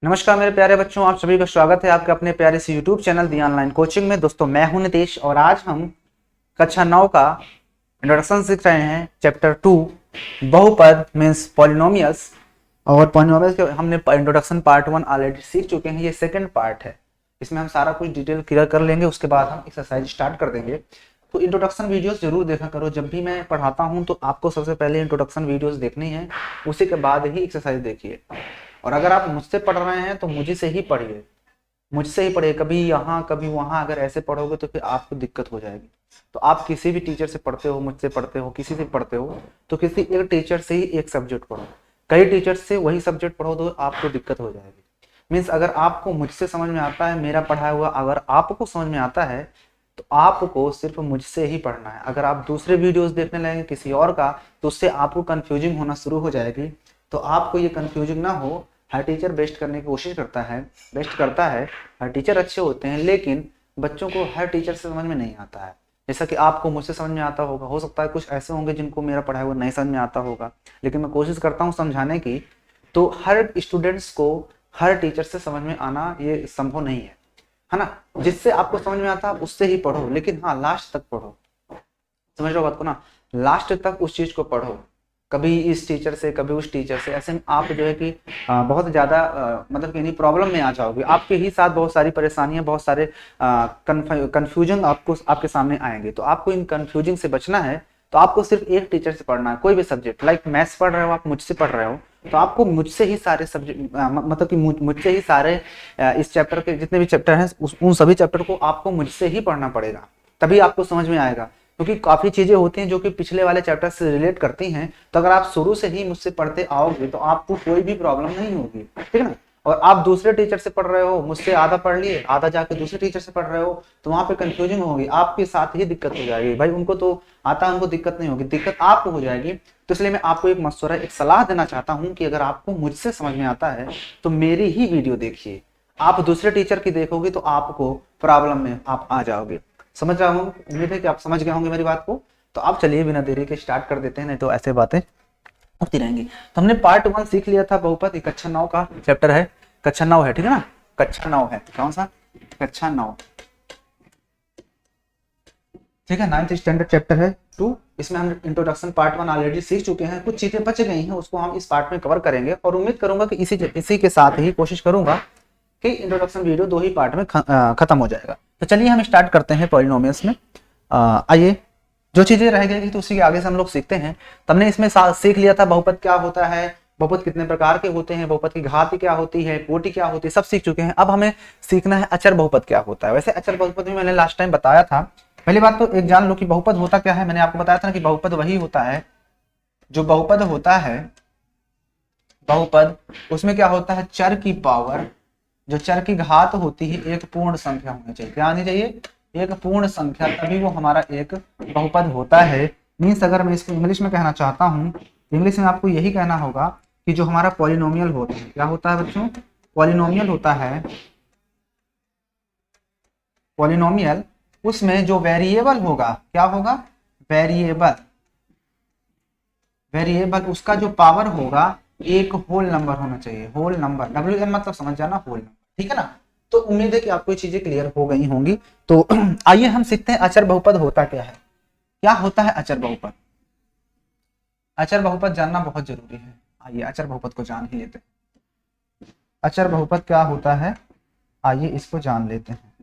नमस्कार मेरे प्यारे बच्चों, आप सभी का स्वागत है आपके अपने प्यारे से यूट्यूब चैनल दी ऑनलाइन कोचिंग में। दोस्तों मैं हूं नितेश और आज हम कक्षा 9 का इंट्रोडक्शन सीख रहे हैं। चैप्टर 2 बहुपद मीन्स पॉलिनोमियल्स। और पॉलिनोमियल्स के हमने इंट्रोडक्शन पार्ट 1 ऑलरेडी सीख चुके हैं। ये सेकंड पार्ट है, इसमें हम सारा कुछ डिटेल क्लियर कर लेंगे, उसके बाद हम एक्सरसाइज स्टार्ट कर देंगे। तो इंट्रोडक्शन वीडियोस जरूर देखा करो। जब भी मैं पढ़ाता हूं तो आपको सबसे पहले इंट्रोडक्शन वीडियोस देखनी है, उसी के बाद ही एक्सरसाइज देखिए। और अगर आप मुझसे पढ़ रहे हैं तो मुझसे ही पढ़िए, मुझसे ही पढ़िए। कभी यहाँ कभी वहाँ अगर ऐसे पढ़ोगे तो फिर आपको दिक्कत हो जाएगी। तो आप किसी भी टीचर से पढ़ते हो, मुझसे पढ़ते हो, किसी से पढ़ते हो, तो किसी एक टीचर से ही एक सब्जेक्ट पढ़ो। कई टीचर से वही सब्जेक्ट पढ़ो तो आपको दिक्कत हो जाएगी। मीन्स अगर आपको मुझसे समझ में आता है, मेरा पढ़ाया हुआ अगर आपको समझ में आता है, तो आपको सिर्फ मुझसे ही पढ़ना है। अगर आप दूसरे वीडियोस देखने लगेंगे किसी और का, तो उससे आपको कंफ्यूजिंग होना शुरू हो जाएगी। तो आपको ये कंफ्यूजिंग ना हो। हर टीचर बेस्ट करने की कोशिश करता है, बेस्ट करता है। हर टीचर अच्छे होते हैं, लेकिन बच्चों को हर टीचर से समझ में नहीं आता है। जैसा कि आपको मुझसे समझ में आता होगा, हो सकता है कुछ ऐसे होंगे जिनको मेरा पढ़ाया हुआ नहीं समझ में आता होगा, लेकिन मैं कोशिश करता हूँ समझाने की। तो हर स्टूडेंट्स को हर टीचर से समझ में आना ये संभव नहीं है ना। जिससे आपको समझ में आता है उससे ही पढ़ो, लेकिन हाँ लास्ट तक पढ़ो। समझ रहे हो बात को ना, लास्ट तक उस चीज को पढ़ो। कभी इस टीचर से कभी उस टीचर से, ऐसे में आप जो है कि बहुत ज्यादा मतलब कि प्रॉब्लम में आ जाओगे। आपके ही साथ बहुत सारी परेशानियां, बहुत सारे कंफ्यूजन आपको आपके सामने आएंगे। तो आपको इन कंफ्यूजिंग से बचना है। तो आपको सिर्फ एक टीचर से पढ़ना है, कोई भी सब्जेक्ट। लाइक मैथ्स पढ़ रहे हो, आप मुझसे पढ़ रहे हो, तो आपको मुझसे ही सारे सब्जेक्ट मतलब कि मुझसे ही सारे इस चैप्टर के जितने भी चैप्टर हैं उन सभी चैप्टर को आपको मुझसे ही पढ़ना पड़ेगा, तभी आपको समझ में आएगा। क्योंकि काफी चीजें होती हैं जो कि पिछले वाले चैप्टर से रिलेट करती हैं। तो अगर आप शुरू से ही मुझसे पढ़ते आओगे तो आपको कोई भी प्रॉब्लम नहीं होगी, ठीक है ना। और आप दूसरे टीचर से पढ़ रहे हो, मुझसे आधा पढ़ लिए, आधा जाके दूसरे टीचर से पढ़ रहे हो, तो वहां पे कंफ्यूजन होगी, आपके साथ ही दिक्कत हो जाएगी। भाई उनको तो आता है, उनको दिक्कत नहीं होगी, दिक्कत आपको हो जाएगी। तो इसलिए मैं आपको एक मशवरा, एक सलाह देना चाहता हूँ कि अगर आपको मुझसे समझ में आता है तो मेरी ही वीडियो देखिए। आप दूसरे टीचर की देखोगे तो आपको प्रॉब्लम में आप आ जाओगे। समझ रहा हूँ, उम्मीद है कि आप समझ गए होंगे मेरी बात को। तो आप चलिए बिना देरी के स्टार्ट कर देते हैं, नहीं तो ऐसे बातें होती रहेंगी। तो हमने पार्ट 1 सीख लिया था बहुपद। कक्षा 9 का चैप्टर है, कक्षा 9 है, ठीक है ना। कक्षा 9 है, कौन सा? कक्षा 9, ठीक है। 9th स्टैंडर्ड चैप्टर है 2। इसमें हम इंट्रोडक्शन पार्ट 1 ऑलरेडी सीख चुके हैं। कुछ चीजें बच गई हैं, उसको हम इस पार्ट में कवर करेंगे। और उम्मीद करूंगा कि इसी के साथ ही कोशिश करूंगा कि इंट्रोडक्शन वीडियो 2 ही पार्ट में खत्म हो जाएगा। तो चलिए हम स्टार्ट करते हैं पॉलिनोमियल्स में। आइए, जो चीजें रह गई थी तो उसी के आगे से हम लोग सीखते हैं। तो हमने इसमें सीख लिया था बहुपद क्या होता है, बहुपद कितने प्रकार के होते हैं, बहुपद की घात क्या होती है, कोटि क्या होती है, सब सीख चुके हैं। अब हमें सीखना है अचर बहुपद क्या होता है। वैसे अचर बहुपद भी मैंने लास्ट टाइम बताया था। पहली बात तो एक जान लो कि बहुपद होता क्या है। मैंने आपको बताया था ना कि बहुपद वही होता है जो बहुपद होता है। बहुपद उसमें क्या होता है, चर की पावर, जो चर की घात होती है, एक पूर्ण संख्या होनी चाहिए। क्या आनी चाहिए? एक पूर्ण संख्या, तभी वो हमारा एक बहुपद होता है। मीन्स अगर मैं इसको इंग्लिश में कहना चाहता हूँ, इंग्लिश में आपको यही कहना होगा कि जो हमारा पॉलिनोमियल होता है, क्या होता है बच्चों? पॉलिनोमियल होता है। पॉलिनोमियल, उसमें जो वेरिएबल होगा, क्या होगा? वेरिएबल। वेरिएबल उसका जो पावर होगा एक होल नंबर होना चाहिए। होल नंबर, WN मतलब समझ जाना, होल नंबर, ठीक है ना। तो उम्मीद है कि आपको ये चीजें क्लियर हो गई होंगी। तो आइए हम सीखते हैं अचर बहुपद होता क्या है। क्या होता है अचर बहुपद? अचर बहुपद जानना बहुत जरूरी है। आइए अचर बहुपद को जान ही लेते हैं। अचर बहुपद क्या होता है, आइए इसको जान लेते हैं।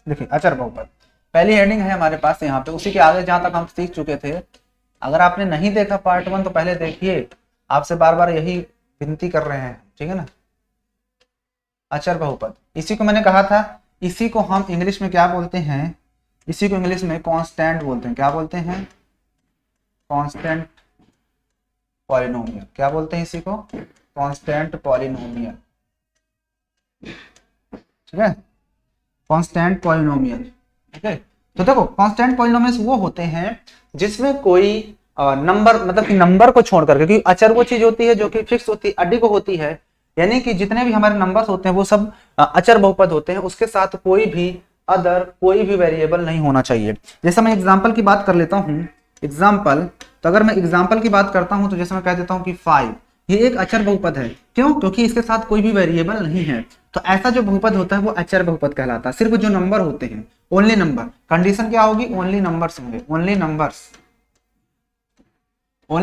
देखिए अचर बहुपद पहली हेडिंग है हमारे पास यहाँ पे, उसी के आगे जहां तक हम सीख चुके थे। अगर आपने नहीं देखा पार्ट 1 तो पहले देखिए, आपसे बार बार यही विनती कर रहे हैं, ठीक है ना। अचर बहुपद, इसी को मैंने कहा था, इसी को हम इंग्लिश में क्या बोलते हैं? इसी को इंग्लिश में कांस्टेंट बोलते हैं। क्या बोलते हैं? Constant polynomial. क्या बोलते हैं इसी को? कांस्टेंट पॉलिनोमियल, ठीक है। कांस्टेंट पॉलिनोमियल, ठीक है। तो देखो कांस्टेंट पॉलिनोमियल्स वो होते हैं जिसमें कोई नंबर, मतलब कि नंबर को छोड़ करके, क्योंकि अचर वो चीज होती है जो कि फिक्स होती है, अडिग होती है। यानी कि जितने भी हमारे नंबर्स होते हैं वो सब अचर बहुपद होते हैं। उसके साथ कोई भी अदर कोई भी वेरिएबल नहीं होना चाहिए। जैसे मैं एग्जांपल की बात कर लेता हूँ। एग्जांपल तो अगर मैं एग्जाम्पल की बात करता हूं तो जैसे मैं कह देता हूं कि 5, ये एक अचर बहुपद है। क्यों? क्योंकि इसके साथ कोई भी वेरिएबल नहीं है। तो ऐसा जो बहुपद होता है वो अचर बहुपद कहलाता है। सिर्फ जो नंबर होते हैं, ओनली नंबर, कंडीशन क्या होगी? ओनली नंबर्स होंगे, ओनली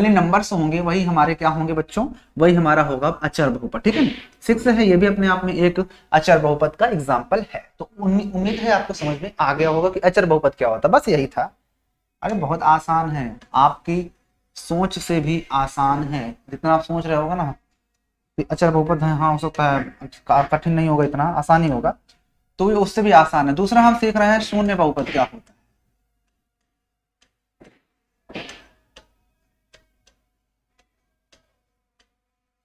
नंबर्स होंगे, वही हमारे क्या होंगे बच्चों? वही हमारा होगा अचर बहुपद। ठीक है ना? 6 है, ये भी अपने आप में एक अचर बहुपद का एग्जाम्पल है। तो उम्मीद है आपको समझ में आ गया होगा कि अचर बहुपद क्या होता है। बस यही था। अरे बहुत आसान है, आपकी सोच से भी आसान है। जितना आप सोच रहे होगा ना कि अचर बहुपद है, हाँ हो सकता है कठिन नहीं होगा, इतना आसान ही होगा, तो ये उससे भी आसान है। दूसरा हम सीख रहे हैं शून्य बहुपद क्या होता है।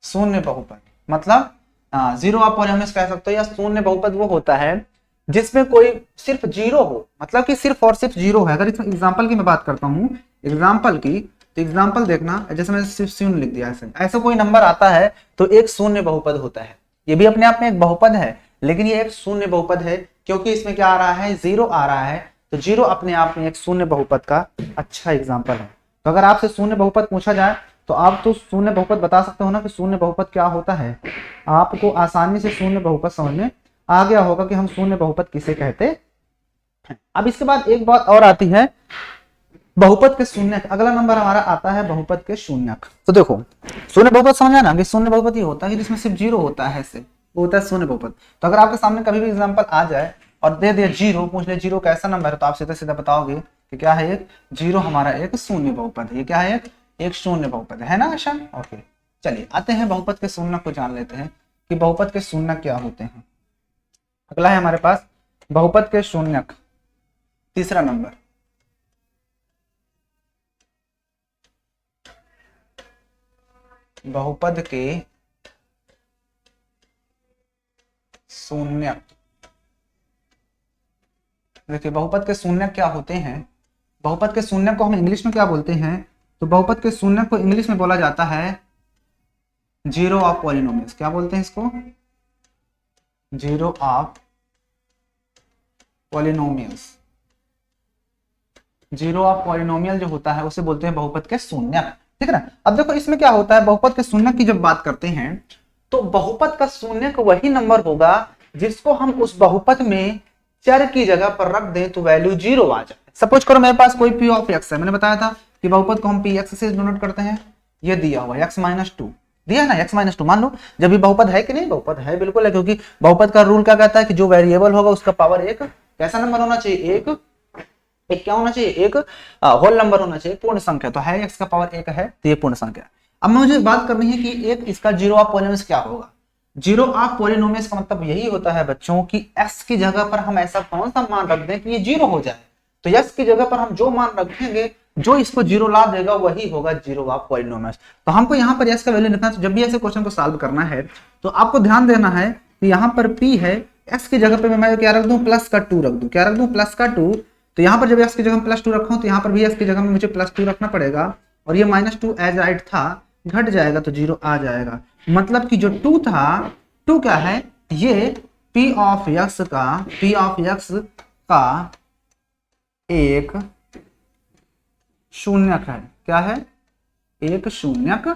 शून्य बहुपद मतलब जीरो आप पॉलीनोमियल कह सकते हो, या शून्य बहुपद वो होता है जिसमें कोई सिर्फ जीरो हो, मतलब कि सिर्फ और सिर्फ जीरो है। अगर इसमें एग्जांपल की मैं बात करता हूँ, एग्जांपल की, तो एग्जांपल देखना, जैसे मैंने सिर्फ शून्य लिख दिया, ऐसा कोई नंबर आता है तो एक शून्य बहुपद होता है। ये भी अपने आप में एक बहुपद है, लेकिन ये एक शून्य बहुपद है क्योंकि इसमें क्या आ रहा है? जीरो आ रहा है। तो जीरो अपने आप में एक शून्य बहुपद का अच्छा एग्जाम्पल है। तो अगर आपसे शून्य बहुपद पूछा जाए तो आप तो शून्य बहुपद बता सकते हो ना कि शून्य बहुपद क्या होता है। आपको आसानी से शून्य बहुपद समझ में आ गया होगा कि हम शून्य बहुपद किसे कहते हैं। अब इसके बाद एक बात और आती है, बहुपद के शून्यक। अगला नंबर हमारा आता है बहुपद के शून्यक। तो देखो शून्य बहुपद समझा ना कि शून्य बहुपद ये होता है जिसमें सिर्फ जीरो होता है, ऐसे वो होता है शून्य बहुपद। तो अगर आपके सामने कभी भी एग्जांपल आ जाए और दे दिया जीरो, पूछ ले जीरो कैसा नंबर है, तो आप सीधा सीधा बताओगे कि क्या है? एक जीरो हमारा एक शून्य बहुपद है। ये क्या है? एक शून्य बहुपद है ना आशा? ओके, चलिए आते हैं बहुपद के शून्यक को जान लेते हैं कि बहुपद के शून्यक क्या होते हैं। अगला है हमारे पास बहुपद के शून्यक, तीसरा नंबर। बहुपद के शून्यक। देखिए बहुपद के शून्यक क्या होते हैं। बहुपद के शून्यक को हम इंग्लिश में क्या बोलते हैं? तो बहुपद के शून्यक को इंग्लिश में बोला जाता है जीरो ऑफ पॉलिनोमियल्स। क्या बोलते हैं इसको? Zero of polynomials. Zero of polynomial जो होता है उसे बोलते हैं बहुपद के शून्यक। ठीक है ना? अब देखो इसमें क्या होता है, बहुपद के शून्यक की जब बात करते हैं तो बहुपद का शून्यक वही नंबर होगा जिसको हम उस बहुपद में चर की जगह पर रख दें तो वैल्यू जीरो आ जाए। सपोज करो मेरे पास कोई पी ऑफ एक्स है, मैंने बताया था कि बहुपद को हम पी एक्स से डिनोट करते हैं। ये दिया हुआ एक्स माइनस टू, दिया ना एक्स माइनस टू, मान लो जब ये बहुपद है कि नहीं? बहुपद है, बिल्कुल है, क्योंकि बहुपद का रूल क्या कहता है कि जो वेरिएबल होगा उसका पावर एक कैसा नंबर होना चाहिए? एक क्या होना चाहिए? एक होल नंबर होना चाहिए, पूर्ण संख्या। तो है एक्स का पावर एक है तो ये पूर्ण संख्या। अब मुझे बात करनी है कि एक इसका जीरो ऑफ पॉलिनोमियल्स क्या होगा। जीरो ऑफ पॉलिनोमियल्स का मतलब यही होता है बच्चों कि एक्स की जगह पर हम ऐसा कौन सा मान रख दें कि ये जीरो हो जाए। तो एक्स की जगह पर हम जो मान रखेंगे, जो इसको जीरो ला देगा वही होगा जीरो ऑफ पॉलिनोमियल्स। तो हमको यहाँ पर एक्स का वैल्यू लिखना है। तो जब भी ऐसे क्वेश्चन को सॉल्व करना है तो आपको ध्यान देना है कि यहाँ पर पी है, एक्स की जगह पर मैं क्या रख दूं? प्लस का टू रख दूं। क्या रख दूं? प्लस का टू। तो यहाँ पर जब एक्स की जगह प्लस टू रखा हूं तो यहाँ पर भी एक्स की जगह में मुझे प्लस टू रखना पड़ेगा, और ये माइनस टू एज राइट था, घट जाएगा तो जीरो आ जाएगा। मतलब कि जो टू था, टू क्या है? ये पी ऑफ एक्स का एक शून्यक है। क्या है? एक शून्यक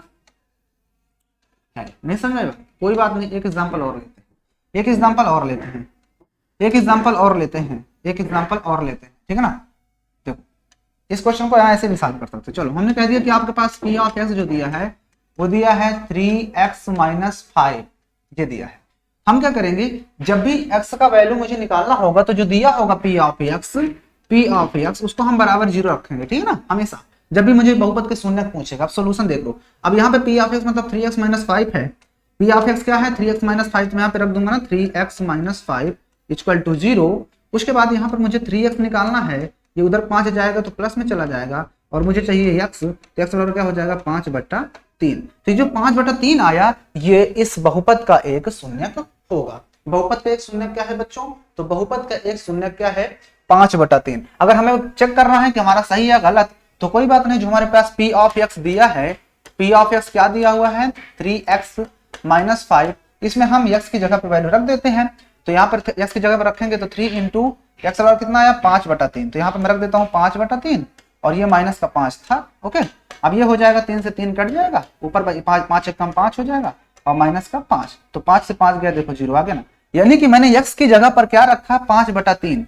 है। नहीं समझ में? कोई बात नहीं, एक एग्जांपल और लेते हैं, एक एग्जांपल और लेते हैं, एक एग्जांपल और लेते हैं, एक एग्जांपल और लेते हैं। ठीक है ना? देखो इस क्वेश्चन को यहाँ ऐसे भी सॉल्व कर सकते हैं। चलो हमने कह दिया कि आपके पास पी ऑफ एक्स जो दिया है वो दिया है 3x माइनस 5, ये दिया है। हम क्या करेंगे, जब भी x का वैल्यू मुझे निकालना होगा तो जो दिया होगा p ऑफ x उसको हम बराबर जीरो रखेंगे। ठीक है ना? हमेशा जब भी मुझे बहुपद के शून्यक पूछेगा। अब सोल्यूशन देख लो। अब यहाँ पे p ऑफ x मतलब 3x माइनस 5 है। p ऑफ x क्या है? 3x minus 5। तो यहाँ पे रख दूंगा ना 3x माइनस 5 इक्वल टू 0। उसके बाद यहाँ पर मुझे 3x निकालना है, ये उधर 5 जाएगा तो प्लस में चला जाएगा, और मुझे चाहिए x, तो x बराबर क्या हो जाएगा? 5/3। तो जो 5/3 आया ये इस बहुपद का एक शून्यक होगा। बहुपद का एक शून्यक क्या है बच्चों? तो बहुपद का एक शून्यक क्या है? 5/3। अगर हमें चेक करना है कि हमारा सही या गलत तो कोई बात नहीं, जो हमारे पास p ऑफ x दिया है, p ऑफ x क्या दिया हुआ है? 3x minus 5। इसमें हम x की जगह पर वैल्यू रख देते हैं। तो यहाँ पर x की जगह पर रखेंगे तो 3 इंटू एक्स बराबर कितना आया? 5/3। तो यहाँ पर मैं रख देता हूँ 5/3, और ये माइनस का 5 था। ओके, अब ये हो जाएगा 3 से 3 कट जाएगा, ऊपर 5 एक कम 5 हो जाएगा और माइनस का 5, तो 5 से 5 गया, देखो 0 आ गया ना। यानी कि मैंने x की जगह पर क्या रखा, 5/3।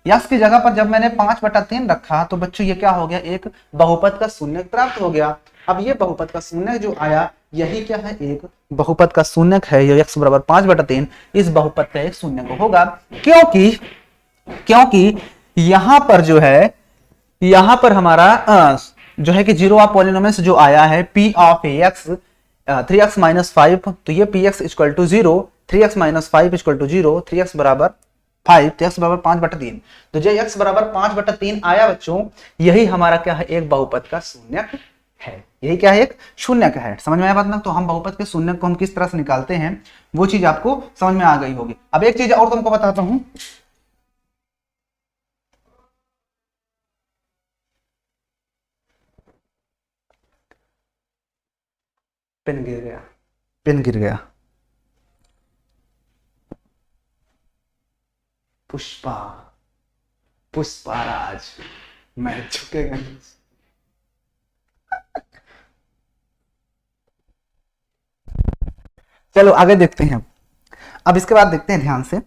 x की जगह पर जब मैंने 5/3 रखा तो बच्चों ये क्या हो गया, एक बहुपद का शून्य प्राप्त हो गया। अब ये बहुपद का शून्य जो आया यही क्या है, एक बहुपद का शून्य है, ये x बराबर 5/3 इस बहुपद का एक शून्य होगा। क्योंकि यहां पर जो है, यहां पर हमारा जो है कि जीरो ऑफ पॉलिनोमियल्स जो आया है p ऑफ x 3x - 5, तो ये px equal to 0, 3x - 5 equal to 0, 3x बराबर 5, तो x बराबर 5/3। तो जो x बराबर 5/3 आया बच्चों, यही हमारा क्या है, एक बहुपद का शून्य है। यही क्या है, एक शून्य का है। समझ में आया बात ना? तो हम बहुपद के शून्य को हम किस तरह से निकालते हैं वो चीज आपको समझ में आ गई होगी। अब एक चीज और तुमको बताता हूं, पेन गिर गया, पेन गिर गया। पुष्पा, पुष्पाराज, मैं झुकेगा नहीं। चलो आगे देखते हैं। अब इसके बाद देखते हैं ध्यान से,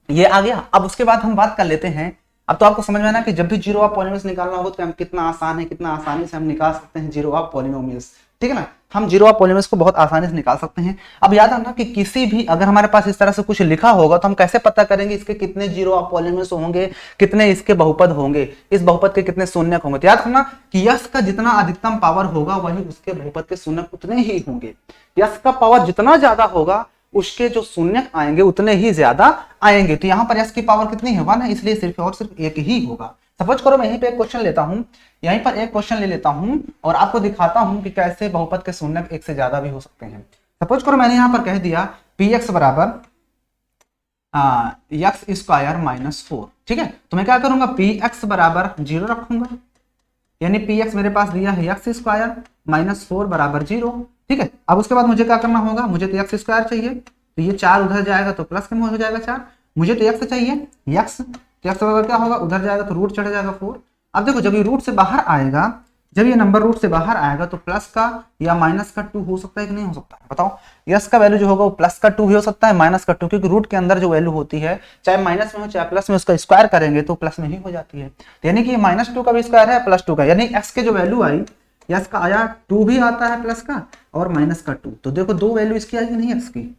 ये आ गया। अब उसके बाद हम बात कर लेते हैं, अब तो आपको समझ में आना कि जब भी जीरो ऑफ पॉलिनोमियल्स निकालना हो तो हम कितना आसान है, कितना आसानी से हम निकाल सकते हैं जीरो ऑफ पॉलिनोमियल्स। ठीक है ना, हम जीरो ऑफ पॉलिनोमियल्स को बहुत आसानी से निकाल सकते हैं। अब याद रखना कि किसी भी अगर हमारे पास इस तरह से कुछ लिखा होगा तो हम कैसे पता करेंगे इसके कितने जीरो ऑफ पॉलिनोमियल्स होंगे, कितने इसके बहुपद होंगे, इस बहुपद के कितने शून्य होंगे। तो याद रखना कि यश का जितना अधिकतम पावर होगा वही उसके बहुपद के शून्य उतने ही होंगे। यश का पावर जितना ज्यादा होगा उसके जो शून्य आएंगे उतने ही ज्यादा आएंगे। तो यहाँ पर यश की पावर कितनी है, 1 है, इसलिए सिर्फ और सिर्फ एक ही होगा। सपोज करो मैं यहीं पे एक क्वेश्चन लेता हूं, यहीं पर एक क्वेश्चन ले लेता हूं और आपको दिखाता हूं कि कैसे बहुपद के शून्य एक से ज्यादा भी हो सकते हैं। सपोज करो मैंने यहाँ पर कह दिया px बराबर x² - 4। ठीक है, तो मैं क्या करूंगा, px बराबर 0 रखूंगा, यानी px मेरे पास दिया है x² - 4 बराबर 0। ठीक है, अब उसके बाद मुझे क्या करना होगा, मुझे तो x² चाहिए, तो ये 4 उधर जाएगा तो प्लस हो जाएगा 4। मुझे तो x चाहिए, x तो x बराबर क्या होगा, उधर जाएगा तो रूट चढ़ जाएगा 4। अब देखो जब ये रूट से बाहर आएगा, जब ये नंबर रूट से बाहर आएगा तो प्लस का या माइनस का 2 हो सकता है कि नहीं हो सकता है, बताओ। यस का वैल्यू जो होगा वो प्लस का 2 ही हो सकता है, माइनस का 2, क्योंकि रूट के अंदर जो वैल्यू होती है चाहे माइनस में हो चाहे प्लस में, उसका स्क्वायर करेंगे तो प्लस में ही हो जाती है। यानी कि -2 का भी स्क्वायर है +2 का, यानी x के जो वैल्यू आई, यस का आया 2 भी आता है प्लस का और माइनस का 2। तो देखो दो वैल्यू इसकी आई कि नहीं, x की,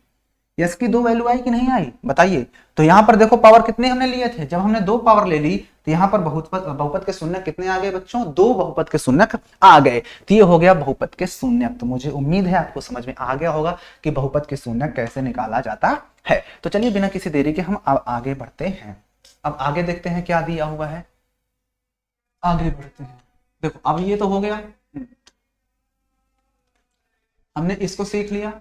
यस की 2 वैल्यू आई कि नहीं आई, बताइए। तो यहाँ पर देखो पावर कितने हमने लिए थे, जब हमने 2 पावर ले ली तो यहाँ पर बहुपद के शून्य कितने आ गए बच्चों, 2 बहुपद के शून्य आ गए। तो ये हो गया बहुपद के शून्य। तो मुझे उम्मीद है आपको समझ में आ गया होगा कि बहुपद के शून्य कैसे निकाला जाता है। तो चलिए बिना किसी देरी के हम अब आगे बढ़ते हैं। अब आगे देखते हैं क्या दिया हुआ है, आगे बढ़ते हैं। देखो अब ये तो हो गया, हमने इसको सीख लिया,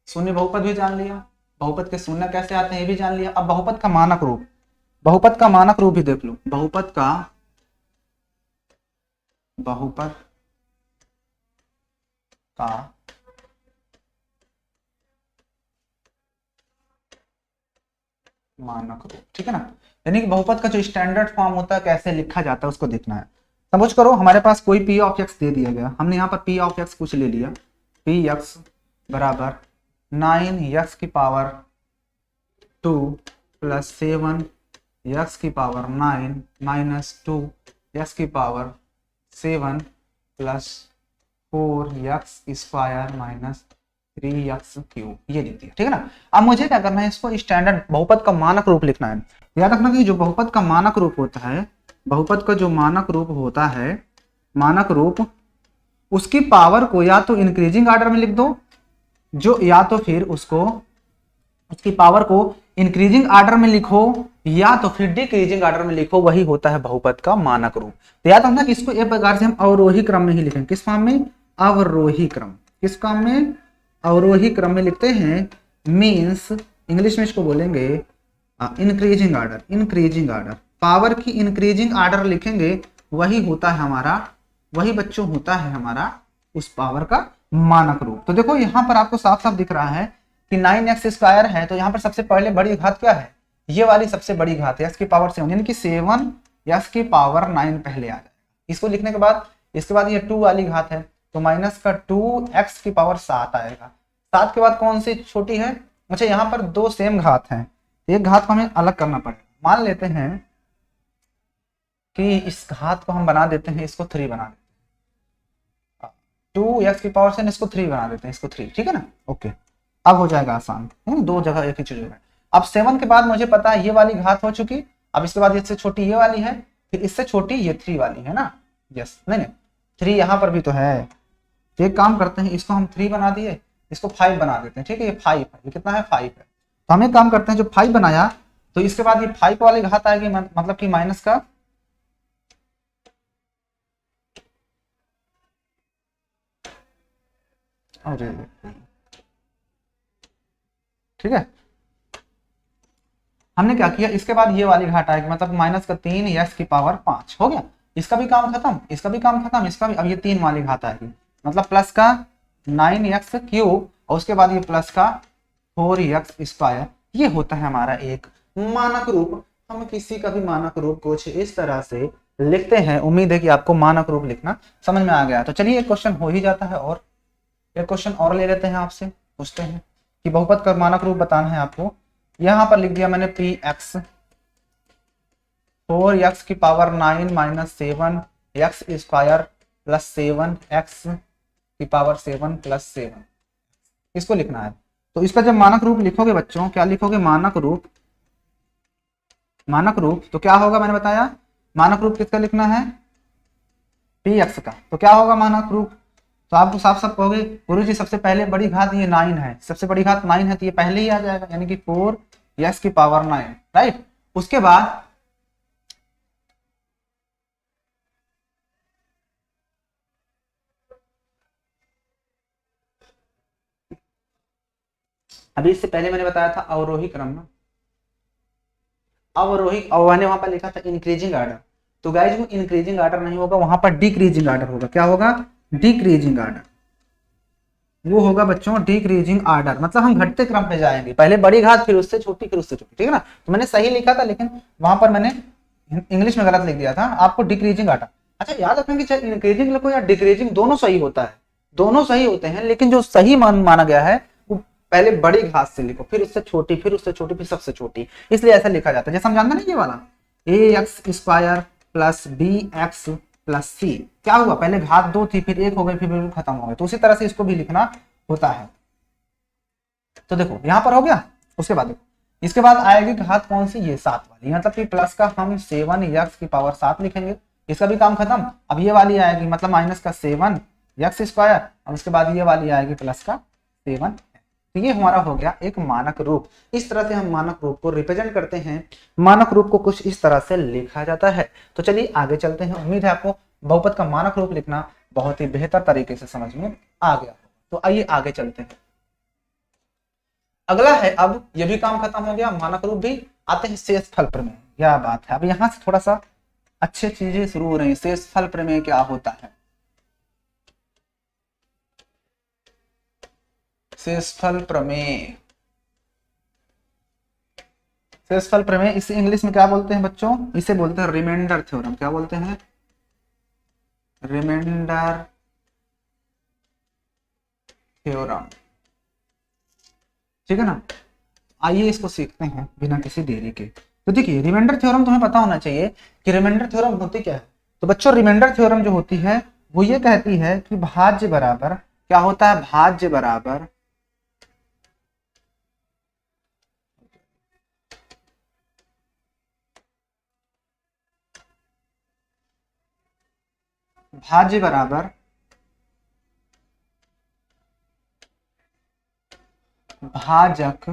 शून्य बहुपद भी जान लिया, बहुपद के शून्य कैसे आते हैं ये भी जान लिया। अब बहुपद का मानक रूप, बहुपद का मानक रूप भी देख लो। बहुपद का मानक रूप, ठीक है ना, यानी कि बहुपद का जो स्टैंडर्ड फॉर्म होता है कैसे लिखा जाता है उसको देखना है। समझ करो हमारे पास कोई p ऑफ x दे दिया गया, हमने यहाँ पर p ऑफ x कुछ ले लिया, px बराबर 9x की पावर 2 प्लस 7 x की पावर 9 माइनस 2 x की power 7 plus 4x² minus 3x³ ये लिख दिया। ठीक है ना, अब मुझे क्या करना है, इसको स्टैंडर्ड बहुपद का मानक रूप लिखना है। याद रखना कि जो बहुपद का मानक रूप होता है, बहुपद का जो मानक रूप होता है, मानक रूप उसकी पावर को या तो इंक्रीजिंग ऑर्डर में लिख दो, जो या तो फिर उसको उसकी पावर को इंक्रीजिंग ऑर्डर में लिखो या तो फिर डिक्रीजिंग ऑर्डर में लिखो, वही होता है बहुपद का मानक रूप। तो याद रखना कि इसको एक प्रकार से हम अवरोही क्रम में ही लिखेंगे। किस फॉर्म में, अवरोही क्रम। किस फॉर्म में, अवरोही क्रम में लिखते हैं। मीन्स इंग्लिश में इसको बोलेंगे increasing order. Increasing order, power की इंक्रीजिंग ऑर्डर लिखेंगे, वही होता है हमारा, वही बच्चों होता है हमारा उस पावर का मानक रूप। तो देखो यहाँ पर आपको साफ साफ दिख रहा है कि 9x² है, तो यहाँ पर सबसे पहले बड़ी घात क्या है, ये वाली सबसे बड़ी घात है x की पावर 7, यानी कि 7 x की पावर 9 पहले आ जाएगा। इसको लिखने के बाद इसके बाद ये 2 वाली घात है तो माइनस का 2x की पावर 7 आएगा। 7 के बाद कौन सी छोटी है? अच्छा, यहाँ पर दो सेम घात हैं, एक घात को हमें अलग करना पड़ेगा। मान लेते हैं कि इस घात को हम बना देते हैं, इसको 3 बना देते हैं, 2x की पावर से इसको 3 बना देते हैं, इसको 3, ठीक है ना। ओके, अब हो जाएगा आसान, है ना, दो जगह एक ही चीज होगा। अब 7 के बाद मुझे पता है ये वाली घात हो चुकी, अब इसके बाद इससे छोटी ये वाली है, फिर इससे छोटी ये 3 वाली है ना। यस, नहीं नहीं 3 यहाँ पर भी तो है, तो एक काम करते हैं, इसको हम 3 बना दिए, इसको 5 बना देते हैं, ठीक है। ये 5 है, ये कितना है? 5 है। तो हम एक काम करते हैं, जो 5 बनाया तो इसके बाद ये 5 वाली घात आएगी, मतलब कि माइनस का अरे ठीक है, हमने क्या किया, इसके बाद ये वाली घाट आएगी, मतलब माइनस का 3 x की पावर 5 हो गया। इसका भी काम खत्म, इसका भी काम खत्म, इसका भी। अब ये 3 वाली घात आएगी, मतलब प्लस का 9x क्यूब और उसके बाद ये प्लस का 4x स्क्वायर। ये होता है हमारा एक मानक रूप। हम किसी का भी मानक रूप कुछ इस तरह से लिखते हैं। उम्मीद है कि आपको मानक रूप लिखना समझ में आ गया। तो चलिए एक क्वेश्चन हो ही जाता है, और एक क्वेश्चन और ले लेते हैं, आपसे पूछते हैं कि बहुपद का मानक रूप बताना है आपको। यहां पर लिख दिया मैंने पी एक्स 4x की power 9 minus 7 x square plus 7 x की पावर 7 प्लस 7, इसको लिखना है। तो इसका जब मानक रूप लिखोगे बच्चों, क्या लिखोगे? मानक रूप। मानक रूप तो क्या होगा, मैंने बताया मानक रूप किसका लिखना है? पी एक्स का। तो क्या होगा मानक रूप? तो आपको साफ साफ कहोगे गुरु जी सबसे पहले बड़ी घात ये 9 है, सबसे बड़ी घात 9 है, तो ये पहले ही आ जाएगा, यानी कि 4x की पावर 9, राइट। उसके बाद अभी इससे पहले मैंने बताया था अवरोही क्रम ना, अवरोही, और मैंने वहां पर लिखा था इंक्रीजिंग आर्डर। तो गाइज वो इंक्रीजिंग आर्डर नहीं होगा, वहां पर डिक्रीजिंग आर्डर होगा। क्या होगा? Decreasing order. वो होगा बच्चों डिक्रीजिंग आर्डर, मतलब हम घटते क्रम पे जाएंगे, पहले बड़ी घात फिर उससे छोटी फिर उससे छोटी, ठीक है ना। तो मैंने सही लिखा था, लेकिन वहां पर मैंने इंग्लिश में गलत लिख दिया था, आपको डिक्रीजिंग आर्डर। अच्छा याद रखें कि चाहे इंक्रीजिंग लिखो या डिक्रीजिंग, दोनों सही होता है, दोनों सही होते हैं, लेकिन जो सही माना गया है वो पहले बड़ी घात से लिखो, फिर उससे छोटी, फिर उससे छोटी, फिर सबसे छोटी, इसलिए ऐसा लिखा जाता है। जैसे हम जानते ना ये वाला a x square plus b x plus c, क्या हुआ? पहले घात 2 थी, फिर 1 हो गई, फिर बिल्कुल खत्म हो गई। तो उसी तरह से इसको भी लिखना होता है। तो देखो यहां पर हो गया। उसके बाद देखो, इसके बाद आएगी घात कौन सी? ये 7 वाली, मतलब कि प्लस का हम 7x की पावर 7 लिखेंगे, इसका भी काम खत्म। अब ये वाली आएगी, मतलब माइनस का 7x स्क्वायर, और उसके बाद ये वाली आएगी प्लस का 7। तो ये हमारा हो गया एक मानक रूप। इस तरह से हम मानक रूप को रिप्रेजेंट करते हैं। मानक रूप को कुछ इस तरह से लिखा जाता है। तो चलिए आगे चलते हैं। उम्मीद है आपको बहुपद का मानक रूप लिखना बहुत ही बेहतर तरीके से समझ में आ गया। तो आइए आगे चलते हैं। अगला है, अब ये भी काम खत्म हो गया, मानक रूप भी। आते हैं शेषफल प्रमेय। क्या बात है, अब यहां से थोड़ा सा अच्छी चीजें शुरू हो रही हैं। शेषफल प्रमेय क्या होता है? शेषफल प्रमेय, शेषफल प्रमेय इसे इंग्लिश में क्या बोलते हैं बच्चों? इसे बोलते हैं रिमाइंडर थ्योरम। क्या बोलते हैं? रिमाइंडर थ्योरम, ठीक है ना। आइए इसको सीखते हैं बिना किसी देरी के। तो देखिए रिमाइंडर थ्योरम तुम्हें पता होना चाहिए कि रिमाइंडर थ्योरम होती क्या है। तो बच्चों रिमाइंडर थ्योरम जो होती है वो ये कहती है कि भाज्य बराबर, क्या होता है? भाज्य बराबर भाज्य बराबर भाजक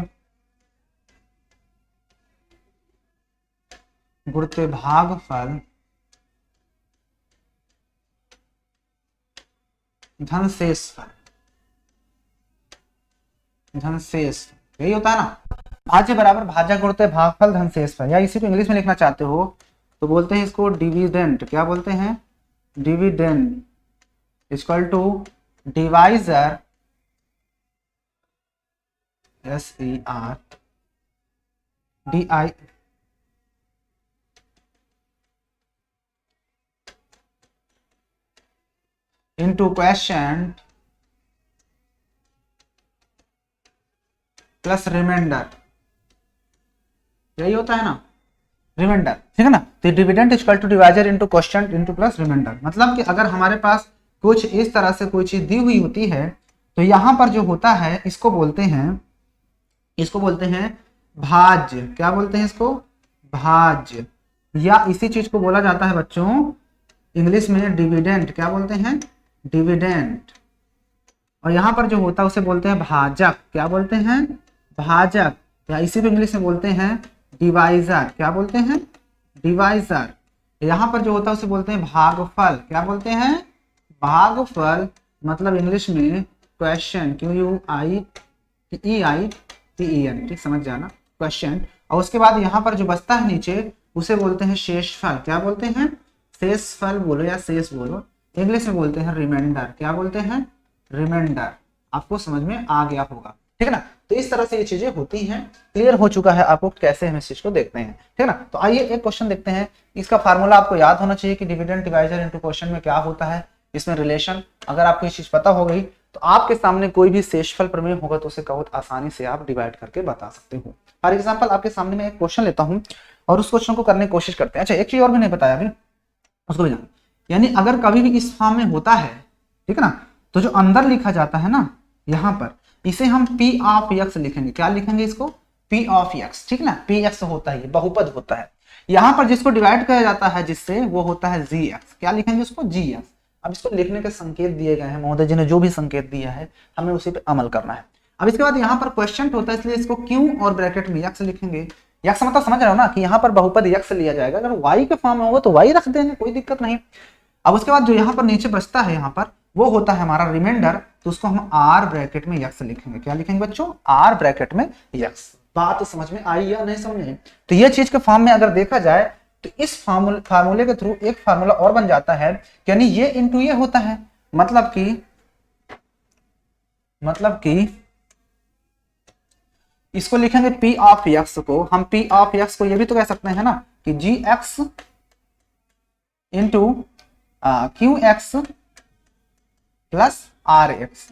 गुणित भागफल धन शेषफल, धन शेषफल, यही होता है ना। भाज्य बराबर भाजक गुणित भागफल धन शेषफल, या इसी को इंग्लिश में लिखना चाहते हो तो बोलते हैं इसको डिविडेंड। क्या बोलते हैं? Dividend equal to divisor, SER DI into question plus reminder, यही होता है ना, रिमाइंडर, ठीक है ना। तो dividend equal to divisor into question into plus reminder, मतलब कि अगर हमारे पास कुछ इस तरह से कोई चीज दी हुई होती है तो यहाँ पर जो होता है इसको बोलते हैं भाज्य। क्या बोलते हैं इसको? भाज्य। या इसी चीज को बोला जाता है बच्चों इंग्लिश में डिविडेंड। क्या बोलते हैं? डिविडेंड। और यहाँ पर जो होता है उसे बोलते हैं भाजक। क्या बोलते हैं? भाजक। या इसी को इंग्लिश में बोलते हैं डिवाइजर। क्या बोलते हैं? डिवाइजर। यहाँ पर जो होता है उसे बोलते हैं भागफल। क्या बोलते हैं? भागफल। मतलब इंग्लिश में क्वेश्चन, QUIEITEN, ठीक, समझ जाना, क्वेश्चन। और उसके बाद यहाँ पर जो बचता है नीचे उसे बोलते हैं शेषफल। क्या बोलते हैं? शेषफल बोलो या शेष बोलो, इंग्लिश में बोलते हैं रिमाइंडर। क्या बोलते हैं? रिमाइंडर। आपको समझ में आ गया होगा, ठीक है ना। तो इस तरह से ये चीजें होती हैं। क्लियर हो चुका है आपको कैसे हम इस चीज को देखते हैं, ठीक है ना। तो आइए एक क्वेश्चन देखते हैं। इसका फार्मूला आपको याद होना चाहिए कि डिविडेंड डिवाइजर इनटू क्वेश्चन में क्या होता है, इसमें रिलेशन। अगर आपको ये चीज पता हो गई तो आपके सामने कोई भी शेषफल प्रमेय होगा तो उसे बहुत आसानी से आप डिवाइड करके बता सकते हो। फॉर एग्जाम्पल आपके सामने मैं एक क्वेश्चन लेता हूँ और उस क्वेश्चन को करने की कोशिश करते हैं। अच्छा, एक चीज और भी नहीं बताया अभी, उसको भी जाना। यानी अगर कभी भी इस फॉर्म में होता है, ठीक है ना, तो जो अंदर लिखा जाता है ना यहाँ पर, इसे हम P ऑफ x लिखेंगे। क्या लिखेंगे इसको? P ऑफ x, ठीक है ना। Px होता है, ये बहुपद होता है। यहाँ पर जिसको डिवाइड किया जाता है जिससे, वो होता है gx। क्या लिखेंगे उसको? gx। अब इसको लिखने के संकेत दिए गए हैं, महोदय जी ने जो भी संकेत दिया है हमें उसी पे अमल करना है। अब इसके बाद यहाँ पर क्वेश्चन होता है, इसलिए इसको q और ब्रैकेट में x लिखेंगे। x मतलब समझ रहे हो ना कि यहाँ पर बहुपद x लिया जाएगा। अगर y के फॉर्म में होगा तो y रख देंगे, कोई दिक्कत नहीं। अब उसके बाद जो यहाँ पर नीचे बचता है यहाँ पर वो होता है हमारा रिमाइंडर, तो उसको हम r ब्रैकेट में x लिखेंगे। क्या लिखेंगे बच्चों? r ब्रैकेट में x। बात समझ में आई या नहीं समझ में? तो ये चीज के फॉर्म में अगर देखा जाए तो इस फार्मूले के थ्रू एक फार्मूला और बन जाता है, यानी ये इंटू ये होता है। मतलब कि इसको लिखेंगे P ऑफ x को, हम P ऑफ x को ये भी तो कह सकते हैं ना कि gx into qx plus rx।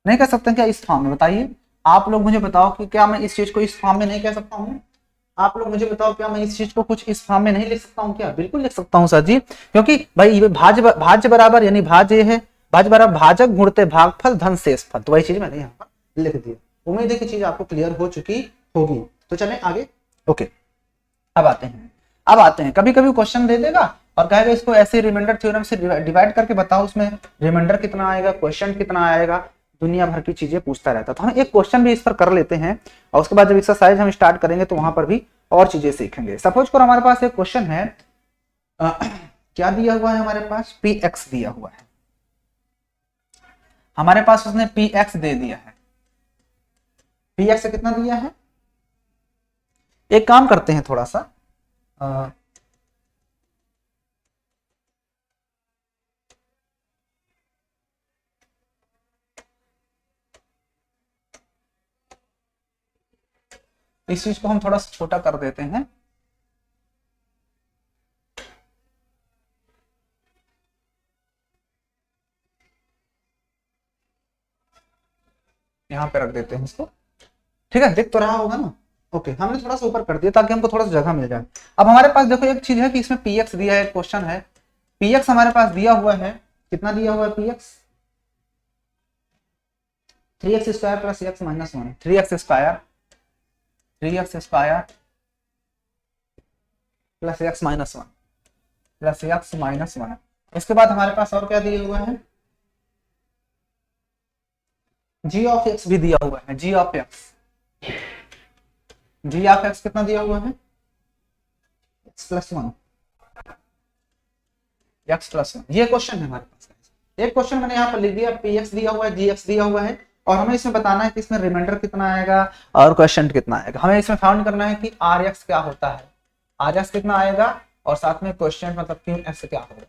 नहीं कह सकते क्या इस फॉर्म में? बताइए आप लोग, मुझे बताओ कि क्या मैं इस चीज को इस फॉर्म में नहीं कह सकता हूँ? आप लोग मुझे बताओ क्या मैं इस चीज को कुछ इस फॉर्म में नहीं लिख सकता हूँ? क्या बिल्कुल लिख सकता हूँ सर जी, क्योंकि भाई भाज्य बराबर, यानी भाज्य है, भाज्य बराबर भाजक गुणते भागफल धन शेषफल। तो वही चीज मैंने यहाँ पर लिख दी। उम्मीद है कि चीज आपको क्लियर हो चुकी होगी। तो चलें आगे। ओके, अब आते हैं कभी कभी क्वेश्चन दे देगा और कहेगा इसको ऐसे रिमाइंडर थ्योरम से डिवाइड करके बताओ, उसमें रिमाइंडर कितना आएगा, क्वेश्चन कितना आएगा, दुनिया भर की चीजें पूछता रहता। तो हम एक क्वेश्चन भी इस पर कर लेते हैं और उसके बाद जब एक्सरसाइज हम स्टार्ट करेंगे तो वहां पर भी और चीजें सीखेंगे। सपोज करो हमारे पास एक क्वेश्चन है, क्या दिया हुआ है हमारे पास? Px दिया हुआ है हमारे पास, उसने Px दे दिया है। Px से कितना दिया है? एक काम करते हैं थोड़ा सा, इस चीज को हम थोड़ा सा छोटा कर देते हैं। यहाँ पे रख देते हैं इसको, ठीक है, दिख तो रहा होगा ना। ओके, हमने थोड़ा सा ऊपर कर दिया ताकि हमको थोड़ा सा जगह मिल जाए। अब हमारे पास देखो एक चीज है कि इसमें Px दिया है, क्वेश्चन है Px हमारे पास दिया हुआ है। कितना दिया हुआ है Px? 3x square plus x minus 1, 3x square plus x minus 1 plus x minus 1। इसके बाद हमारे पास और क्या दिया हुआ है? g ऑफ x भी दिया हुआ है, g ऑफ x कितना दिया हुआ है? x plus 1, x plus 1। ये क्वेश्चन है हमारे पास। एक क्वेश्चन मैंने यहाँ पर लिख दिया, Px दिया हुआ है, gx दिया हुआ है, और हमें इसमें बताना है कि इसमें रिमाइंडर कितना आएगा और क्वेश्चन कितना आएगा। हमें इसमें फाउंड करना है कि Rx क्या होता है, Rx कितना आएगा, और साथ में क्वेश्चन मतलब Qx क्या होगा।